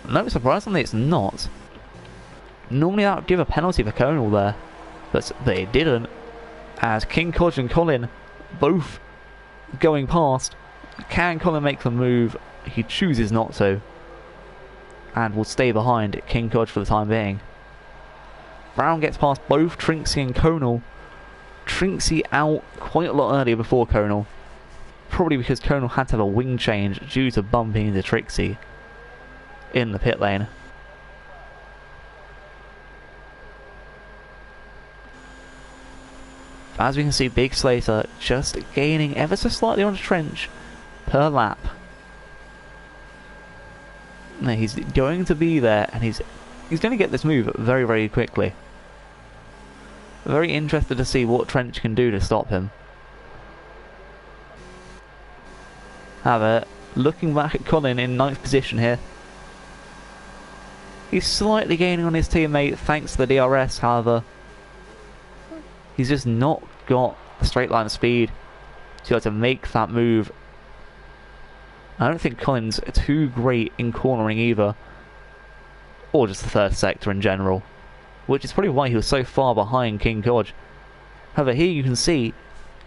No, surprisingly it's not. Normally that would give a penalty for Conal there, but it didn't. As King Kodge and Colin both going past. Can Colin make the move? He chooses not to, and will stay behind King Kodge for the time being. Brown gets past both Trinksy and Conal. Trinksy out quite a lot earlier before Conal, probably because Conal had to have a wing change due to bumping into Trinksy in the pit lane. as we can see, Big Slater just gaining ever so slightly on Trench per lap. Now he's going to be there, and he's going to get this move very, very quickly. Very interested to see what Trench can do to stop him. However, looking back at Colin in 9th position here, he's slightly gaining on his teammate thanks to the DRS. However, he's just not got a straight line of speed to be able to make that move. I don't think Colin's too great in cornering either, or just the third sector in general, which is probably why he was so far behind King Kodge. However, here you can see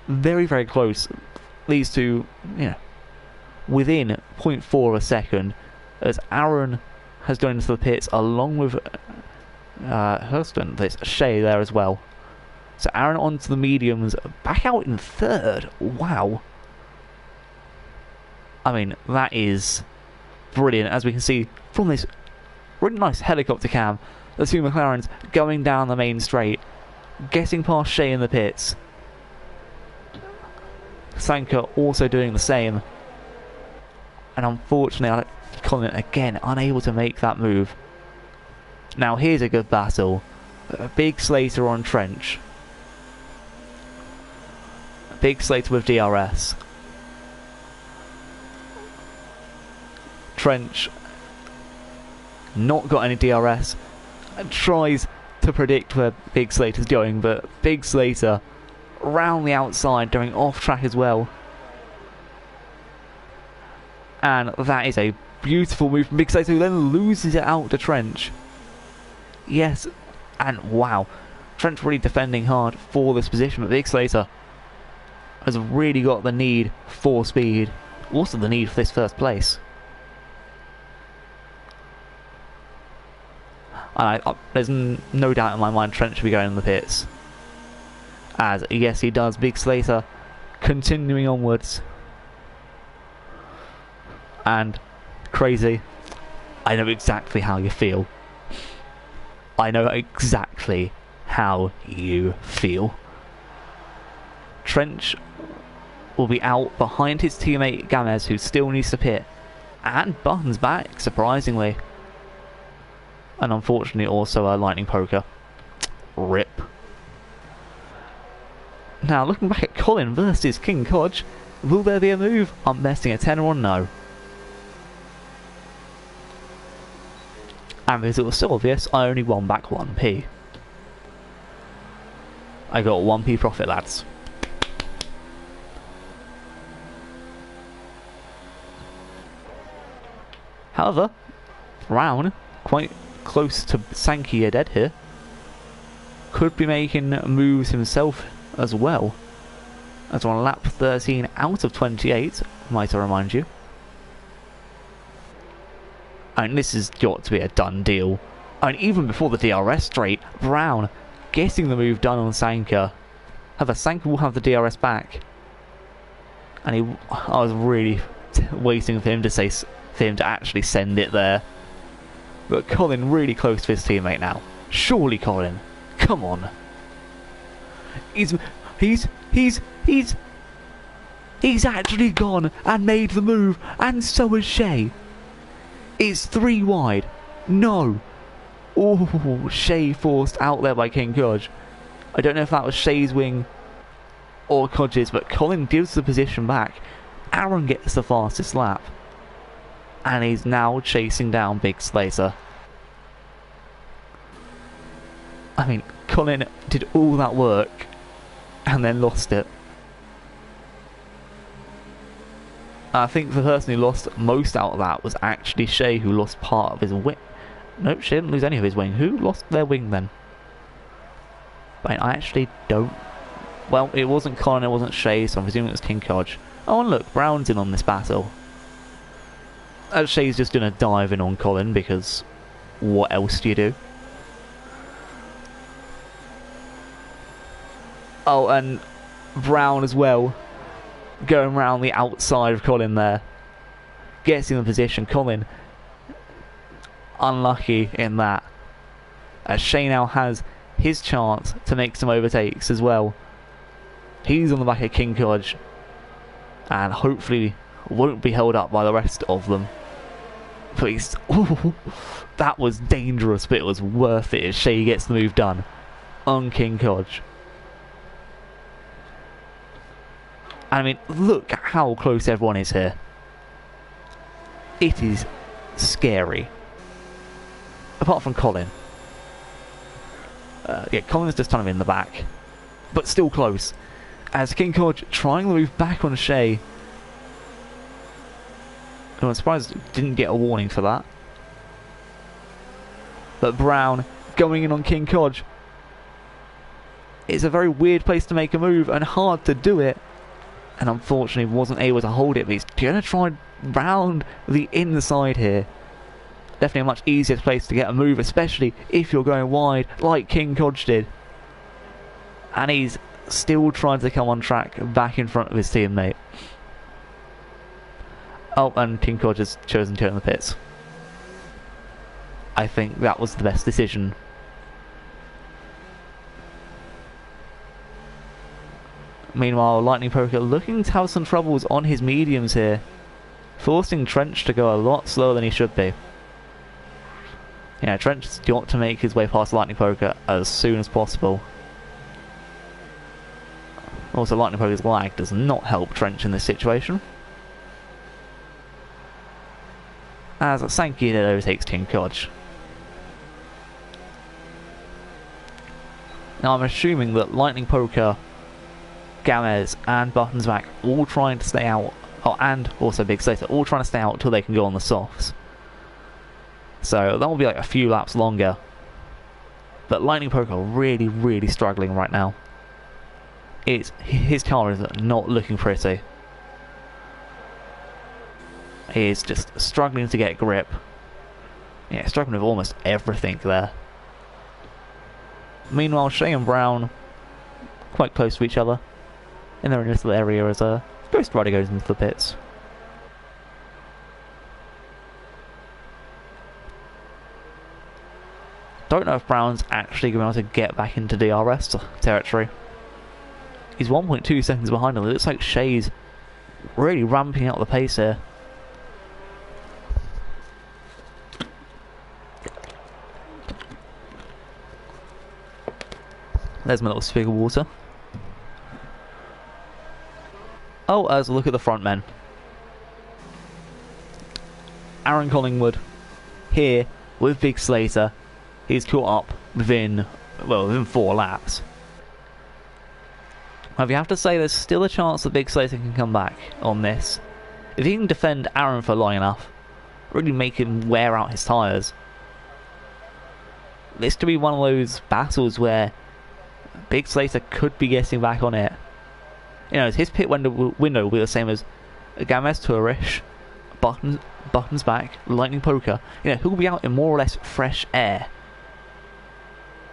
very, very close. These two, within 0.4 of a second, as Aaron has gone into the pits along with Hurston. There's Shea there as well. So Aaron onto the mediums, back out in 3rd. Wow. I mean, that is brilliant, as we can see from this really nice helicopter cam. The two McLarens going down the main straight, getting past Shea in the pits. Sanka also doing the same. And unfortunately, Colin again unable to make that move. Now here's a good battle. Big Slater on Trench. Big Slater with DRS. Trench not got any DRS. Tries to predict where Big Slater's going, but Big Slater round the outside, going off track as well. And that is a beautiful move from Big Slater, who then loses it out to Trench. Yes, and wow, Trench really defending hard for this position, but Big Slater has really got the need for speed, also the need for this first place. There's no doubt in my mind Trench should be going in the pits. As, yes, he does. Big Slater continuing onwards. And crazy. I know exactly how you feel. I know exactly how you feel. Trench will be out behind his teammate Gamez, who still needs to pit. And Button's back, surprisingly. And unfortunately also a lightning poker. RIP. Now looking back at Colin versus King Kodge, will there be a move? I'm besting a 10 or no. And because it was so obvious, I only won back 1p. I got 1p profit, lads. However, Brown, quite close to Sankey dead here, could be making moves himself as well. As on lap 13 out of 28, might I remind you. And this has got to be a done deal. And even before the DRS straight, Brown getting the move done on Sanka. However, Sanka will have the DRS back. And I was really waiting for him to actually send it there. But Colin really close to his teammate now. Surely, Colin, come on. He's actually gone and made the move, and so has Shea. It's 3 wide. No. Oh, Shea forced out there by King Kodge. I don't know if that was Shea's wing or Kodge's, but Colin gives the position back. Aaron gets the fastest lap. And he's now chasing down Big Slater. I mean, Colin did all that work and then lost it. I think the person who lost most out of that was actually Shea, who lost part of his wing. Nope, Shea didn't lose any of his wing. Who lost their wing then? I actually don't... Well, it wasn't Colin, it wasn't Shea, so I'm presuming it was King Kodge. Oh, and look, Brown's in on this battle. As Shea's just doing a dive in on Colin, because what else do you do? Oh, and Brown as well, going around the outside of Colin there. Gets in the position. Colin unlucky in that. As Shea now has his chance to make some overtakes as well. He's on the back of King Kodge, and hopefully won't be held up by the rest of them. But he's... Ooh, that was dangerous, but it was worth it as Shay gets the move done on King Kodge. I mean, look at how close everyone is here. It is scary. Apart from Colin. Yeah, Colin's just kind of in the back, but still close. As King Kodge trying to move back on Shay. I'm surprised didn't get a warning for that. But Brown going in on King Kodge. It's a very weird place to make a move and hard to do it. And unfortunately wasn't able to hold it, but he's going to try round the inside here. Definitely a much easier place to get a move, especially if you're going wide like King Kodge did. And he's still trying to come on track back in front of his teammate. Oh, and King Kodge has chosen to go in the pits. I think that was the best decision. Meanwhile, Lightning Poker looking to have some troubles on his mediums here, forcing Trench to go a lot slower than he should be. Yeah, Trench's got to make his way past Lightning Poker as soon as possible. Also, Lightning Poker's lag does not help Trench in this situation. As Sankey overtakes King Kodge. Now I'm assuming that Lightning Poker, Gamez and Buttonsback all trying to stay out, oh, and also Big Slater, all trying to stay out until they can go on the softs. So that will be like a few laps longer. But Lightning Poker really, really struggling right now. His car is not looking pretty. He is just struggling to get grip. Yeah, struggling with almost everything there. Meanwhile, Shay and Brown quite close to each other in their little area as Ghost Rider goes into the pits. Don't know if Brown's actually going to be able to get back into DRS territory. He's 1.2 seconds behind him. It looks like Shay's really ramping up the pace here. There's my little swig of water. Oh, as a look at the front men. Aaron Collingwood here with Big Slater. He's caught up within 4 laps. However, you have to say there's still a chance that Big Slater can come back on this. If he can defend Aaron for long enough, really make him wear out his tyres. This could be one of those battles where Big Slater could be getting back on it. You know, his pit window will be the same as Gamez Tourish, Buttonsback, Lightning Poker. You know, he'll be out in more or less fresh air,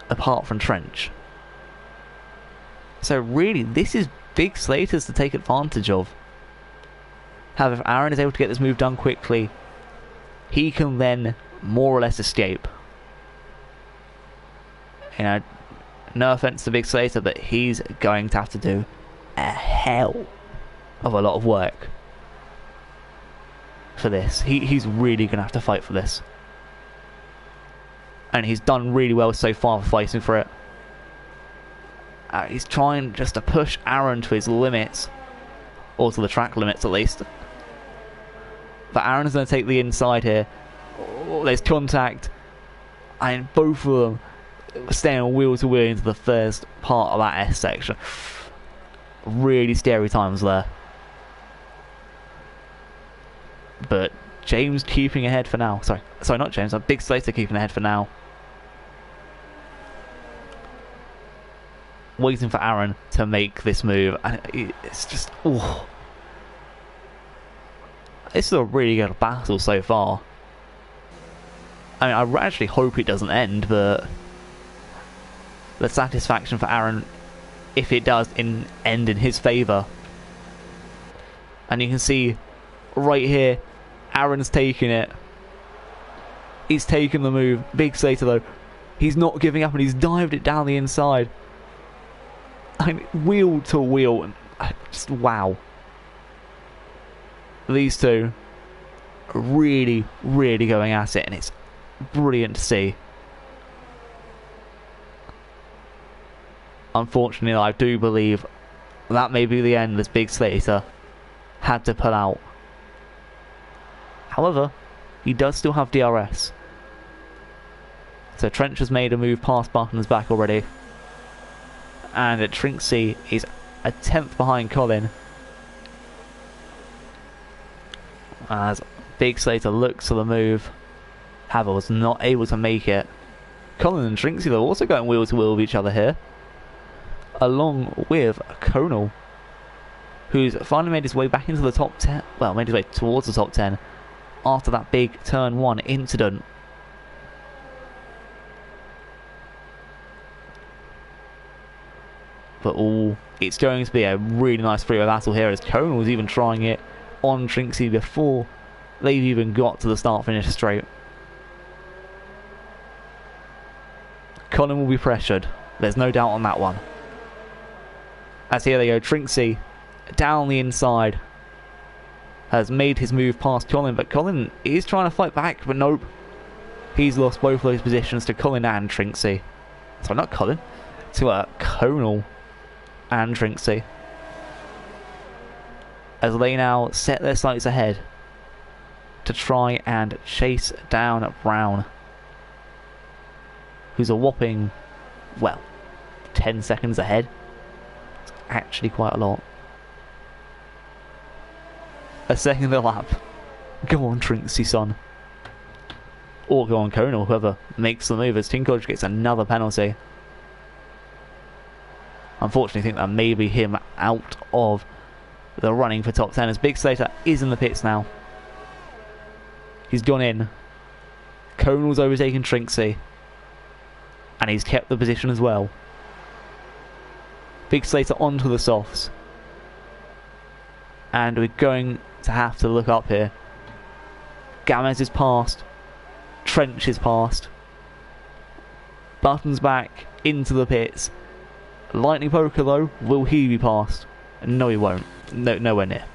apart from Trench. So really, this is Big Slater's to take advantage of. However, if Aaron is able to get this move done quickly, he can then more or less escape. You know, no offense to Big Slater, but he's going to have to do a hell of a lot of work for this. He's really going to have to fight for this. And he's done really well so far for fighting for it. He's trying just to push Aaron to his limits, or to the track limits at least. But Aaron's going to take the inside here. Oh, there's contact, and both of them staying wheel to wheel into the first part of that S section. Really scary times there. But James keeping ahead for now. Sorry, not James. Big Slater keeping ahead for now. Waiting for Aaron to make this move, and it's just, oh, this is a really good battle so far. I mean, I actually hope it doesn't end, but the satisfaction for Aaron, if it does end in his favour. And you can see right here, Aaron's taking it. He's taken the move. Big Slater though, he's not giving up, and he's dived it down the inside. I mean, wheel to wheel, and just wow. These two are really, really going at it, and it's brilliant to see. Unfortunately, I do believe that may be the end as Big Slater had to pull out. However, he does still have DRS. So Trench has made a move past Buttons back already. And Trinksy is a 10th behind Colin. As Big Slater looks for the move. However, was not able to make it. Colin and Trinksy are also going wheel to wheel with each other here. Along with Conal, who's finally made his way back into the top 10. Well, made his way towards the top 10 after that big turn 1 incident. But it's going to be a really nice three-way battle here, as Conal was even trying it on Trinksy before they've even got to the start-finish straight. Colin will be pressured. There's no doubt on that one. As here they go, Trinksy down the inside has made his move past Colin, but Colin is trying to fight back, but nope. He's lost both of those positions to Colin and Trinksy. Sorry, not Colin. To Conal and Trinksy. As they now set their sights ahead to try and chase down Brown, who's a whopping, well, 10 seconds ahead. It's actually quite a lot. A second a lap. Go on, Trinksy, son. Or go on, Conal, whoever makes the move, as Tinkosh gets another penalty. Unfortunately, I think that may be him out of the running for top 10, as Big Slater is in the pits now. He's gone in. Conal's overtaken Trinksy, and he's kept the position as well. Big Slater onto the softs, and we're going to have to look up here. Gamez is past. Trench is past. Buttons back into the pits. Lightning Poker though, will he be past? No, he won't. No, nowhere near.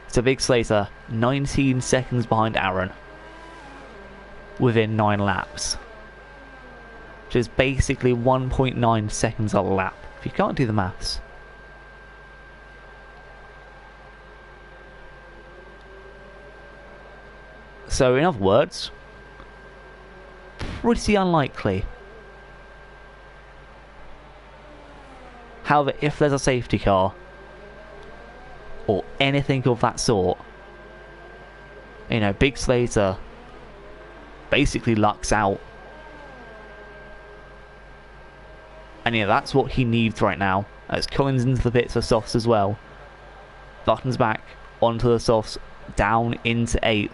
So Big Slater, 19 seconds behind Aaron, within 9 laps, which is basically 1.9 seconds a lap, if you can't do the maths. So in other words, pretty unlikely. However, if there's a safety car or anything of that sort, you know, Big Slater basically lucks out. And yeah, that's what he needs right now. As Collins into the pits for softs as well. Buttons back onto the softs, down into 8th.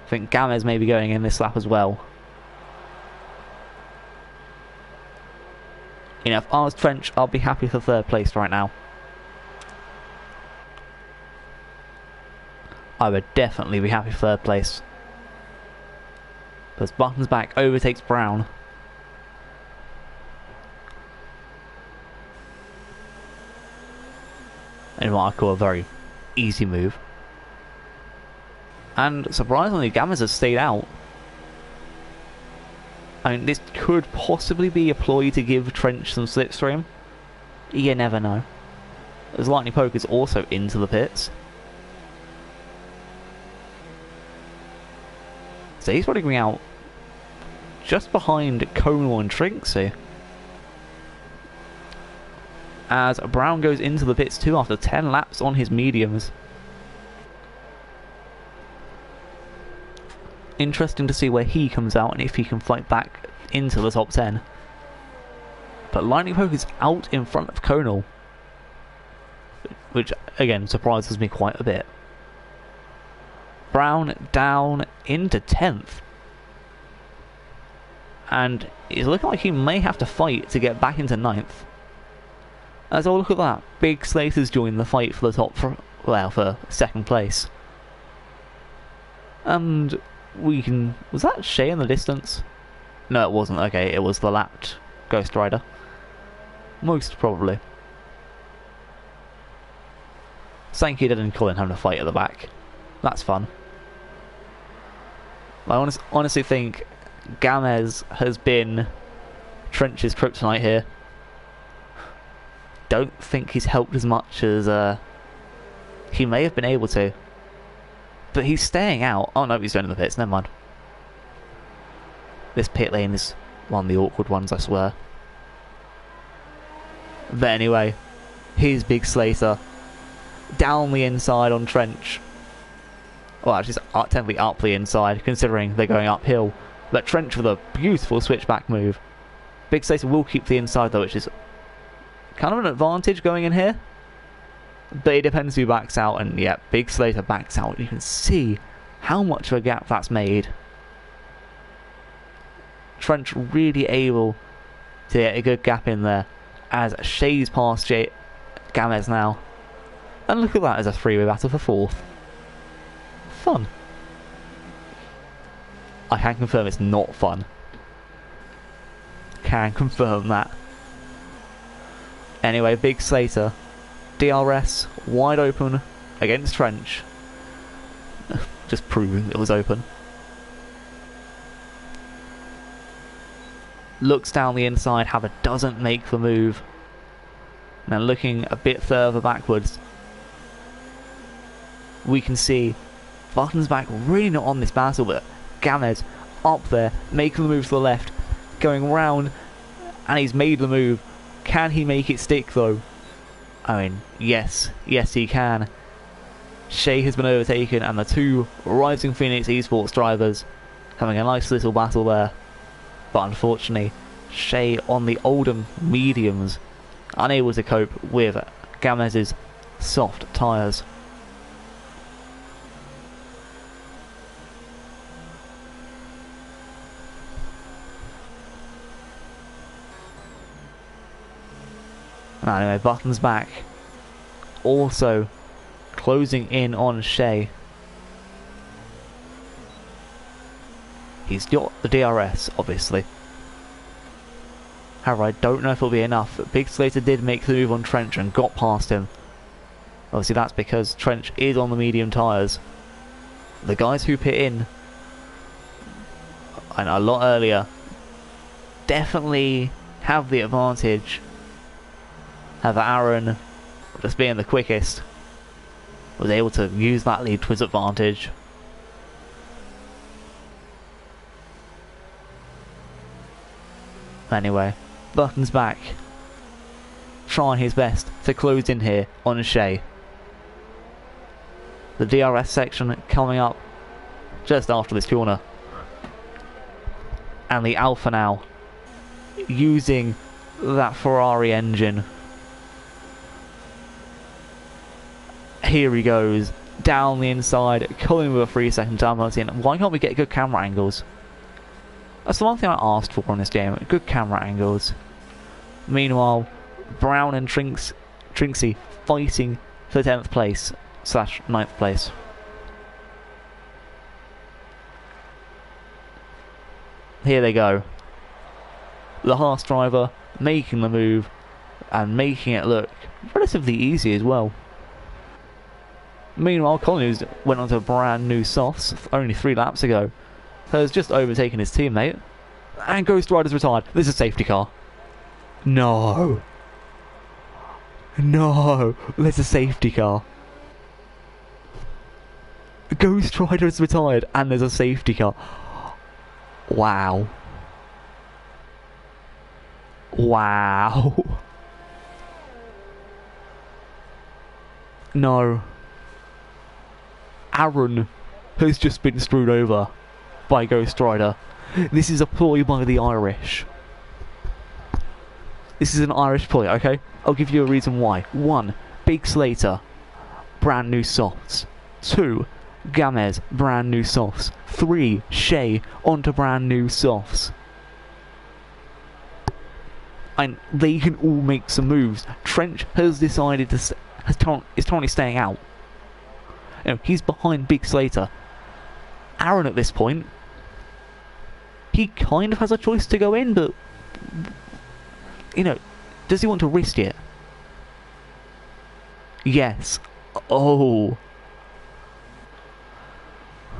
I think Gamez may be going in this lap as well. You know, if I was Trench, I'll be happy for 3rd place right now. I would definitely be happy for 3rd place. Because Buttons back overtakes Brown. In what I call a very easy move. And surprisingly, Gamez has stayed out. I mean, this could possibly be a ploy to give Trench some slipstream. You never know. As Lightning Poke is also into the pits. So he's running out just behind Conal and Trinksy. As Brown goes into the pits too after 10 laps on his mediums. Interesting to see where he comes out and if he can fight back into the top 10. But Lightning Poke is out in front of Conal, which again surprises me quite a bit. Brown down into 10th, and it's looking like he may have to fight to get back into 9th. As oh, look at that, Big Slater's joined the fight for the top, for 2nd place. And we can... Was that Shay in the distance? No, it wasn't. Okay, it was the lapped Ghost Rider. Most probably. Sankey and Colin having a fight at the back. That's fun. I honestly think Gamez has been Trench's kryptonite here. Don't think he's helped as much as he may have been able to. But he's staying out. Oh no, he's going in the pits, never mind. This pit lane is one of the awkward ones, I swear. But anyway, here's Big Slater. Down the inside on Trench. Well, actually, it's technically up the inside, considering they're going uphill. But Trench with a beautiful switchback move. Big Slater will keep the inside though, which is kind of an advantage going in here. But it depends who backs out, and yeah, Big Slater backs out. You can see how much of a gap that's made. Trench really able to get a good gap in there, as Shay's past Gamez now. And look at that as a three-way battle for fourth. Fun. I can confirm it's not fun. Can confirm that. Anyway, Big Slater. DRS, wide open against Trench. Just proving it was open. Looks down the inside, however doesn't make the move. Now looking a bit further backwards, we can see Button's back really not on this battle, but Gamez up there, making the move to the left, going round, and he's made the move. Can he make it stick though? I mean, yes he can. Shay has been overtaken, and the two Rising Phoenix Esports drivers having a nice little battle there. But unfortunately, Shay on the older mediums, unable to cope with Gamez's soft tyres. Anyway, Button's back. Also closing in on Shay. He's got the DRS, obviously. However, I don't know if it'll be enough. But Big Slater did make the move on Trench and got past him. Obviously that's because Trench is on the medium tyres. The guys who pit in and a lot earlier definitely have the advantage. However, Aaron, just being the quickest, was able to use that lead to his advantage. Anyway, Button's back, trying his best to close in here on Shay. The DRS section coming up just after this corner. And the Alpha now, using that Ferrari engine. Here he goes, down the inside, coming with a 3-second time penalty. And why can't we get good camera angles? That's the one thing I asked for in this game, good camera angles. Meanwhile, Brown and Trinksy fighting for 10th place / 9th place. Here they go. The Haas driver making the move and making it look relatively easy as well. Meanwhile, Colin, who went onto brand new softs only 3 laps ago, has just overtaken his teammate. And Ghost Rider's retired. This is a safety car. No. No. There's a safety car. Ghost Rider's retired and there's a safety car. Wow. Wow. No. Aaron has just been screwed over by Ghost Rider. This is a ploy by the Irish. This is an Irish ploy, okay? I'll give you a reason why. 1. Big Slater, brand new softs. 2. Gamez, brand new softs. 3. Shay, onto brand new softs. And they can all make some moves. Trench has decided to is currently staying out. You know, he's behind Big Slater. Aaron at this point, he kind of has a choice to go in, but, you know, does he want to risk it? Yes. Oh.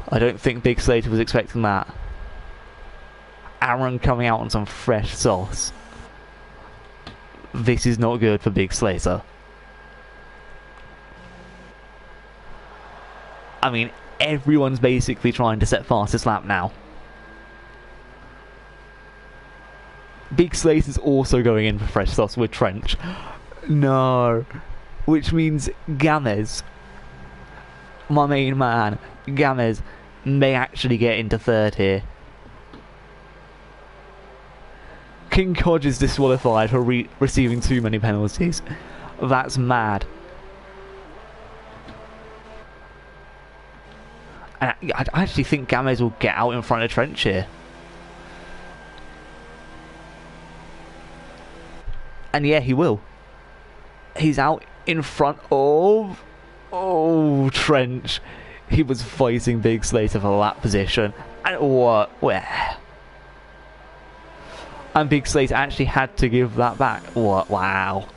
I don't think Big Slater was expecting that. Aaron coming out on some fresh sauce. This is not good for Big Slater. I mean, everyone's basically trying to set fastest lap now. Big Slater's also going in for fresh sauce with Trench. No. Which means Gamez, my main man, Gamez, may actually get into third here. King Kodge is disqualified for receiving too many penalties. That's mad. And I actually think Gamez will get out in front of Trench here. And yeah, he will. He's out in front of... Oh, Trench. He was fighting Big Slater for lap position. And what? Where? And Big Slater actually had to give that back. What? Wow.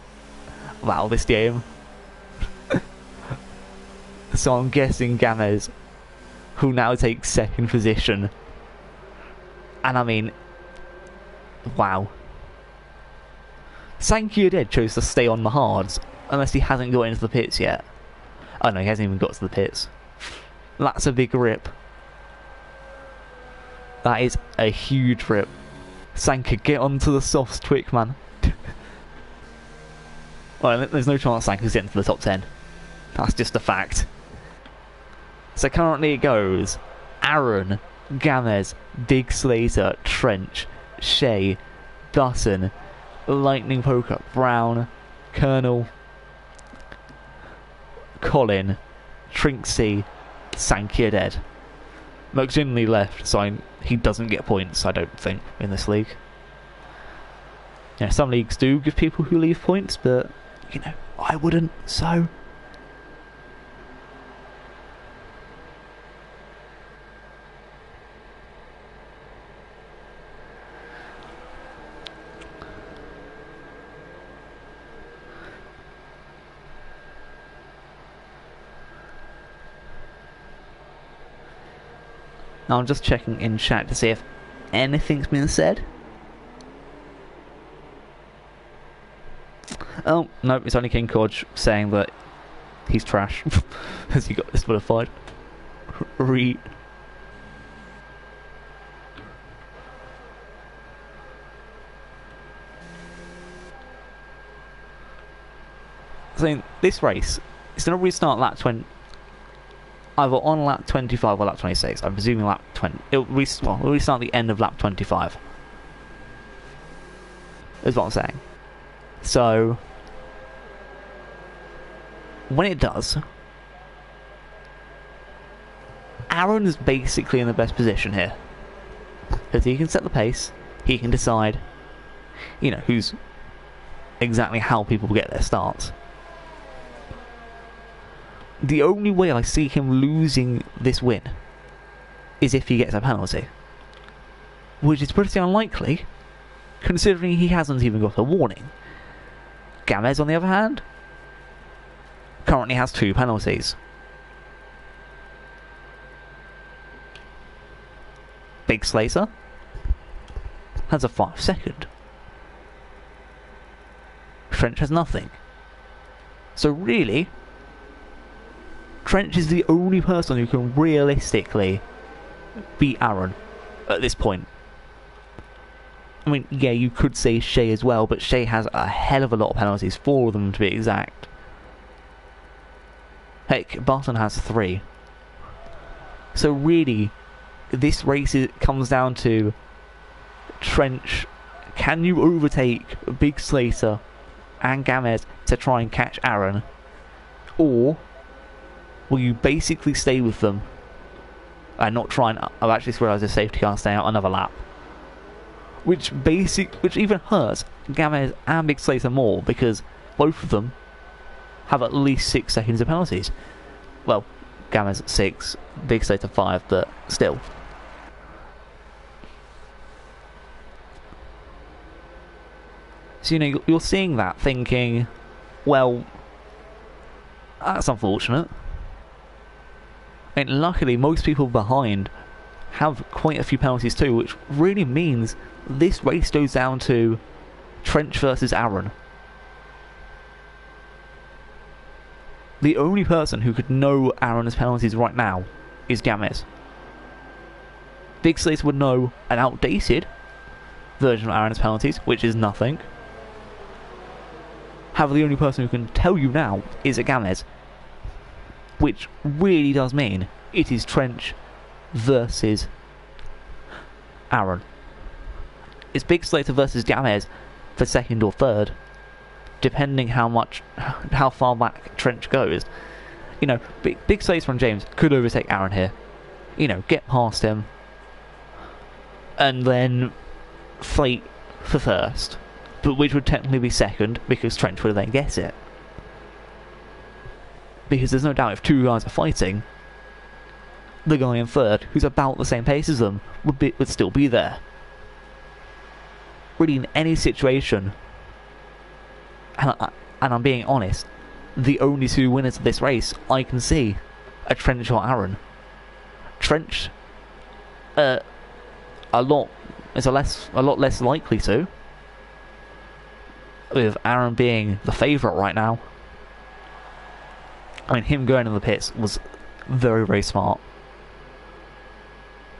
Wow, this game. So I'm guessing Gamez, who now takes second position. And I mean... Wow. Sankey Dead chose to stay on the hards, unless he hasn't got into the pits yet. Oh no, he hasn't even got to the pits. That's a big rip. That is a huge rip. Sanka, get onto the softs quick, man. Well, there's no chance Sanka's getting to the top 10. That's just a fact. So currently it goes Aaron, Gamez, Big Slater, Trench, Shea, Dutton, Lightning Poker, Brown, Colonel, Colin, Trinksy, Sankey Dead. McGinley left, so he doesn't get points, I don't think, in this league. You know, some leagues do give people who leave points, but, you know, I wouldn't, so... Now I'm just checking in chat to see if anything's been said. Oh, no, it's only King Kodge saying that he's trash. Has he got disqualified? I mean, this race is going to restart lap 20. Either on lap 25 or lap 26. I'm presuming lap 20. It'll restart the end of lap 25. Is what I'm saying. So, when it does, Aaron is basically in the best position here. Because he can set the pace, he can decide, you know, who's exactly how people get their starts. The only way I see him losing this win is if he gets a penalty. Which is pretty unlikely, considering he hasn't even got a warning. Gamez, on the other hand, currently has 2 penalties. Big Slater has a 5-second. Trench has nothing. So really, Trench is the only person who can realistically beat Aaron at this point. I mean, yeah, you could say Shea as well, but Shea has a hell of a lot of penalties, 4 of them to be exact. Heck, Barton has 3. So really, this race comes down to Trench. Can you overtake Big Slater and Gamez to try and catch Aaron? Or will you basically stay with them and not try and... I've actually just realised the safety car stay out another lap. Which even hurts Gamez and Big Slater more, because both of them have at least 6 seconds of penalties. Well, Gamma's at 6, Big Slate at 5, but still. So, you know, you're seeing that thinking, well, that's unfortunate. And luckily, most people behind have quite a few penalties too, which really means this race goes down to Trench versus Aaron. The only person who could know Aaron's penalties right now is Gamez. Big Slate would know an outdated version of Aaron's penalties, which is nothing. However, the only person who can tell you now is a Gamez, which really does mean it is Trench versus Aaron. It's Big Slater versus Gamez for second or third, depending how far back Trench goes. You know, Big Slater and James could overtake Aaron here. You know, get past him, and then fight for first, but which would technically be second because Trench would then get it. Because there's no doubt if two guys are fighting, the guy in third, who's about the same pace as them, would still be there. Really, in any situation, and I'm being honest, the only two winners of this race I can see are Trench or Aaron. Trench, a lot less likely to, with Aaron being the favourite right now. I mean, him going in the pits was very, very smart.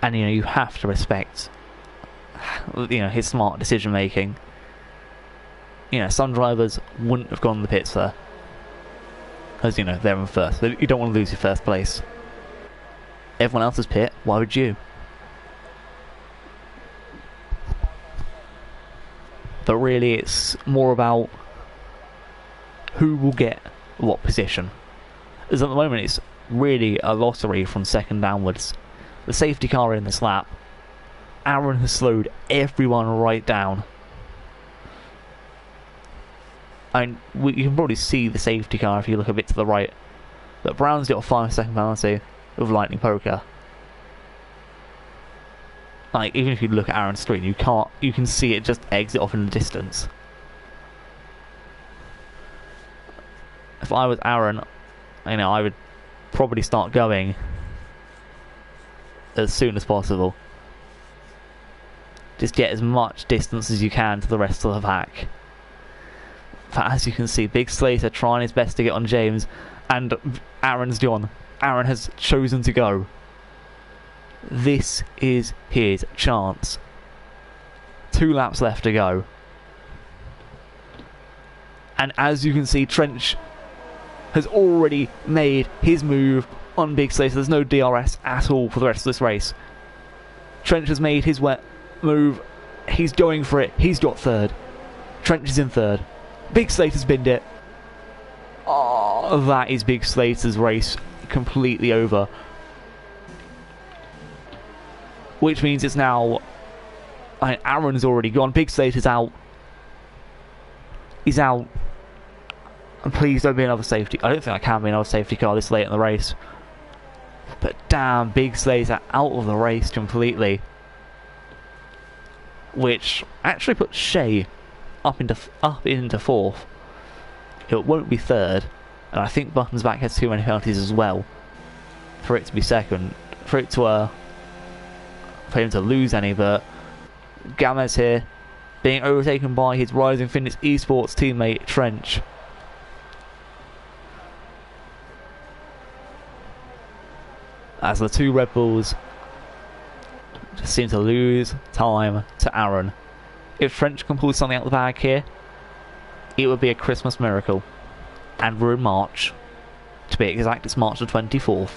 And, you know, you have to respect, you know, his smart decision making. You know, some drivers wouldn't have gone in the pits there, because, you know, they're in first. You don't want to lose your first place. Everyone else's pit, why would you? But really, it's more about who will get what position. As at the moment, it's really a lottery from second downwards. The safety car in this lap, Aaron has slowed everyone right down. I mean, you can probably see the safety car if you look a bit to the right. But Brown's got a 5-second penalty with Lightning Poker. Like, even if you look at Aaron's screen, you can see it just exit off in the distance. If I was Aaron, you know, I would probably start going as soon as possible. Just get as much distance as you can to the rest of the pack. But as you can see, Big Slater trying his best to get on James, and Aaron's gone. Aaron has chosen to go. This is his chance. 2 laps left to go. And as you can see, Trench has already made his move on Big Slater. There's no DRS at all for the rest of this race. Trench has made his wet move. He's going for it. He's got third. Trench is in third. Big Slater's binned it. Oh, that is Big Slater's race completely over. Which means it's now... Aaron's already gone. Big Slater's out. He's out. And please don't be another safety... I don't think I can be another safety car this late in the race. But damn, Big Slater out of the race completely. Which actually puts Shea up into 4th. It won't be 3rd. And I think Buttonsback has too many penalties as well for it to be 2nd. For him to lose any, but Gamez here being overtaken by his Rising Phoenix Esports teammate Trench. As the 2 Red Bulls just seem to lose time to Aaron. If Trench can pull something out of the bag here, it would be a Christmas miracle. And we're in March. To be exact, it's March the 24th.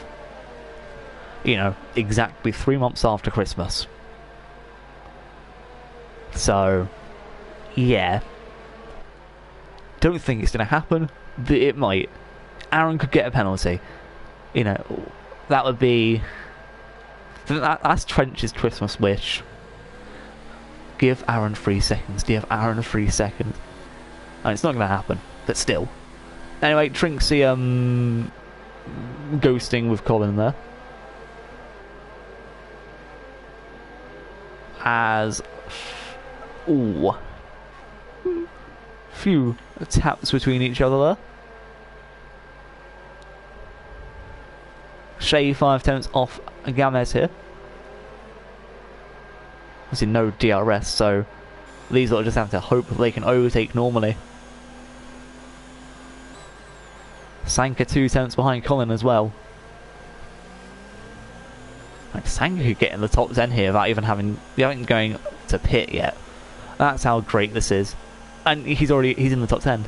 You know, exactly 3 months after Christmas. So, yeah. Don't think it's going to happen, but it might. Aaron could get a penalty. You know, that would be... That's Trench's Christmas wish. Give Aaron 3 seconds. Give Aaron 3 seconds. And it's not going to happen, but still. Anyway, Trinksy ghosting with Colin there. As few taps between each other there. Shea 5 tenths off Gamez here. Obviously no DRS, so these lot just have to hope they can overtake normally. Sanka 2 tenths behind Colin as well. Like Sanka could get in the top 10 here without even going to pit yet. That's how great this is. And he's in the top 10.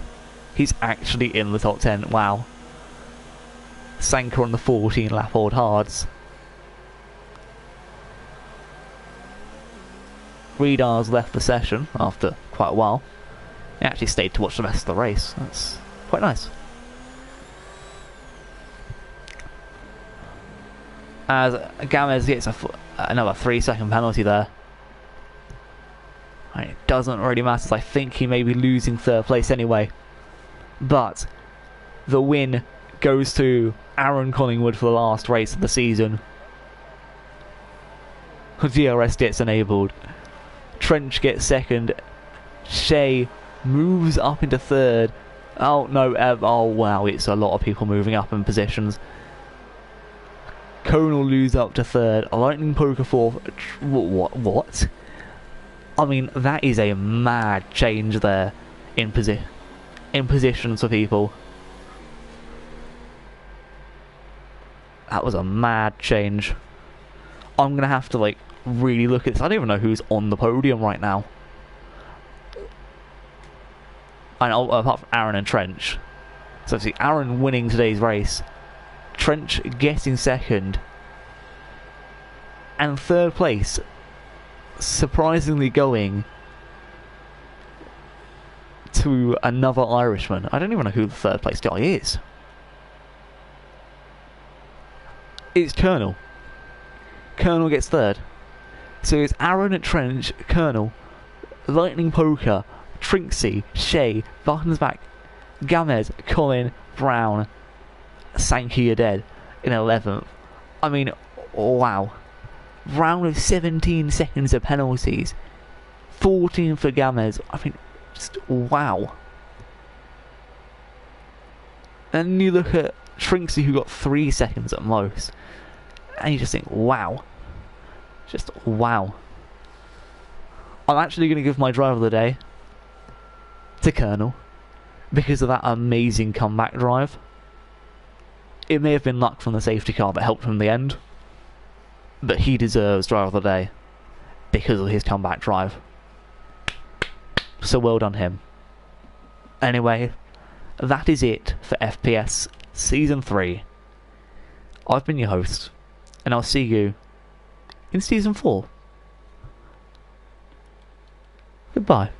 He's actually in the top 10. Wow. Sanka on the 14 lap old hards. Redar's left the session after quite a while. He actually stayed to watch the rest of the race. That's quite nice. As Gamez gets another 3-second penalty there. And it doesn't really matter, as I think he may be losing third place anyway. But the win goes to Aaron Collingwood for the last race of the season. DRS gets enabled. Trench gets second. Shea moves up into third. Oh no, oh wow, it's a lot of people moving up in positions. Cone will lose up to third. Lightning Poker fourth. What? I mean, that is a mad change there in positions for people. That was a mad change. I'm gonna have to like really look at this. I don't even know who's on the podium right now. I know, apart from Aaron and Trench. So see Aaron winning today's race, Trench getting second, and third place surprisingly going to another Irishman. I don't even know who the third place guy is. It's Colonel. Colonel gets third. So it's Aaron at Trench, Colonel, Lightning Poker, Trinksy, Shea, Buttonsback, Gamez, Colin, Brown, Sankey are dead in 11th. I mean, wow. Brown with 17 seconds of penalties. 14 for Gamez. I mean, just wow. And you look at Trinksy, who got 3 seconds at most. And you just think, wow. Just wow. I'm actually going to give my drive of the day to Colonel because of that amazing comeback drive. It may have been luck from the safety car that helped him in the end, but he deserves drive of the day because of his comeback drive. So well done him. Anyway, that is it for FPS Season 3. I've been your host, and I'll see you in Season 4. Goodbye.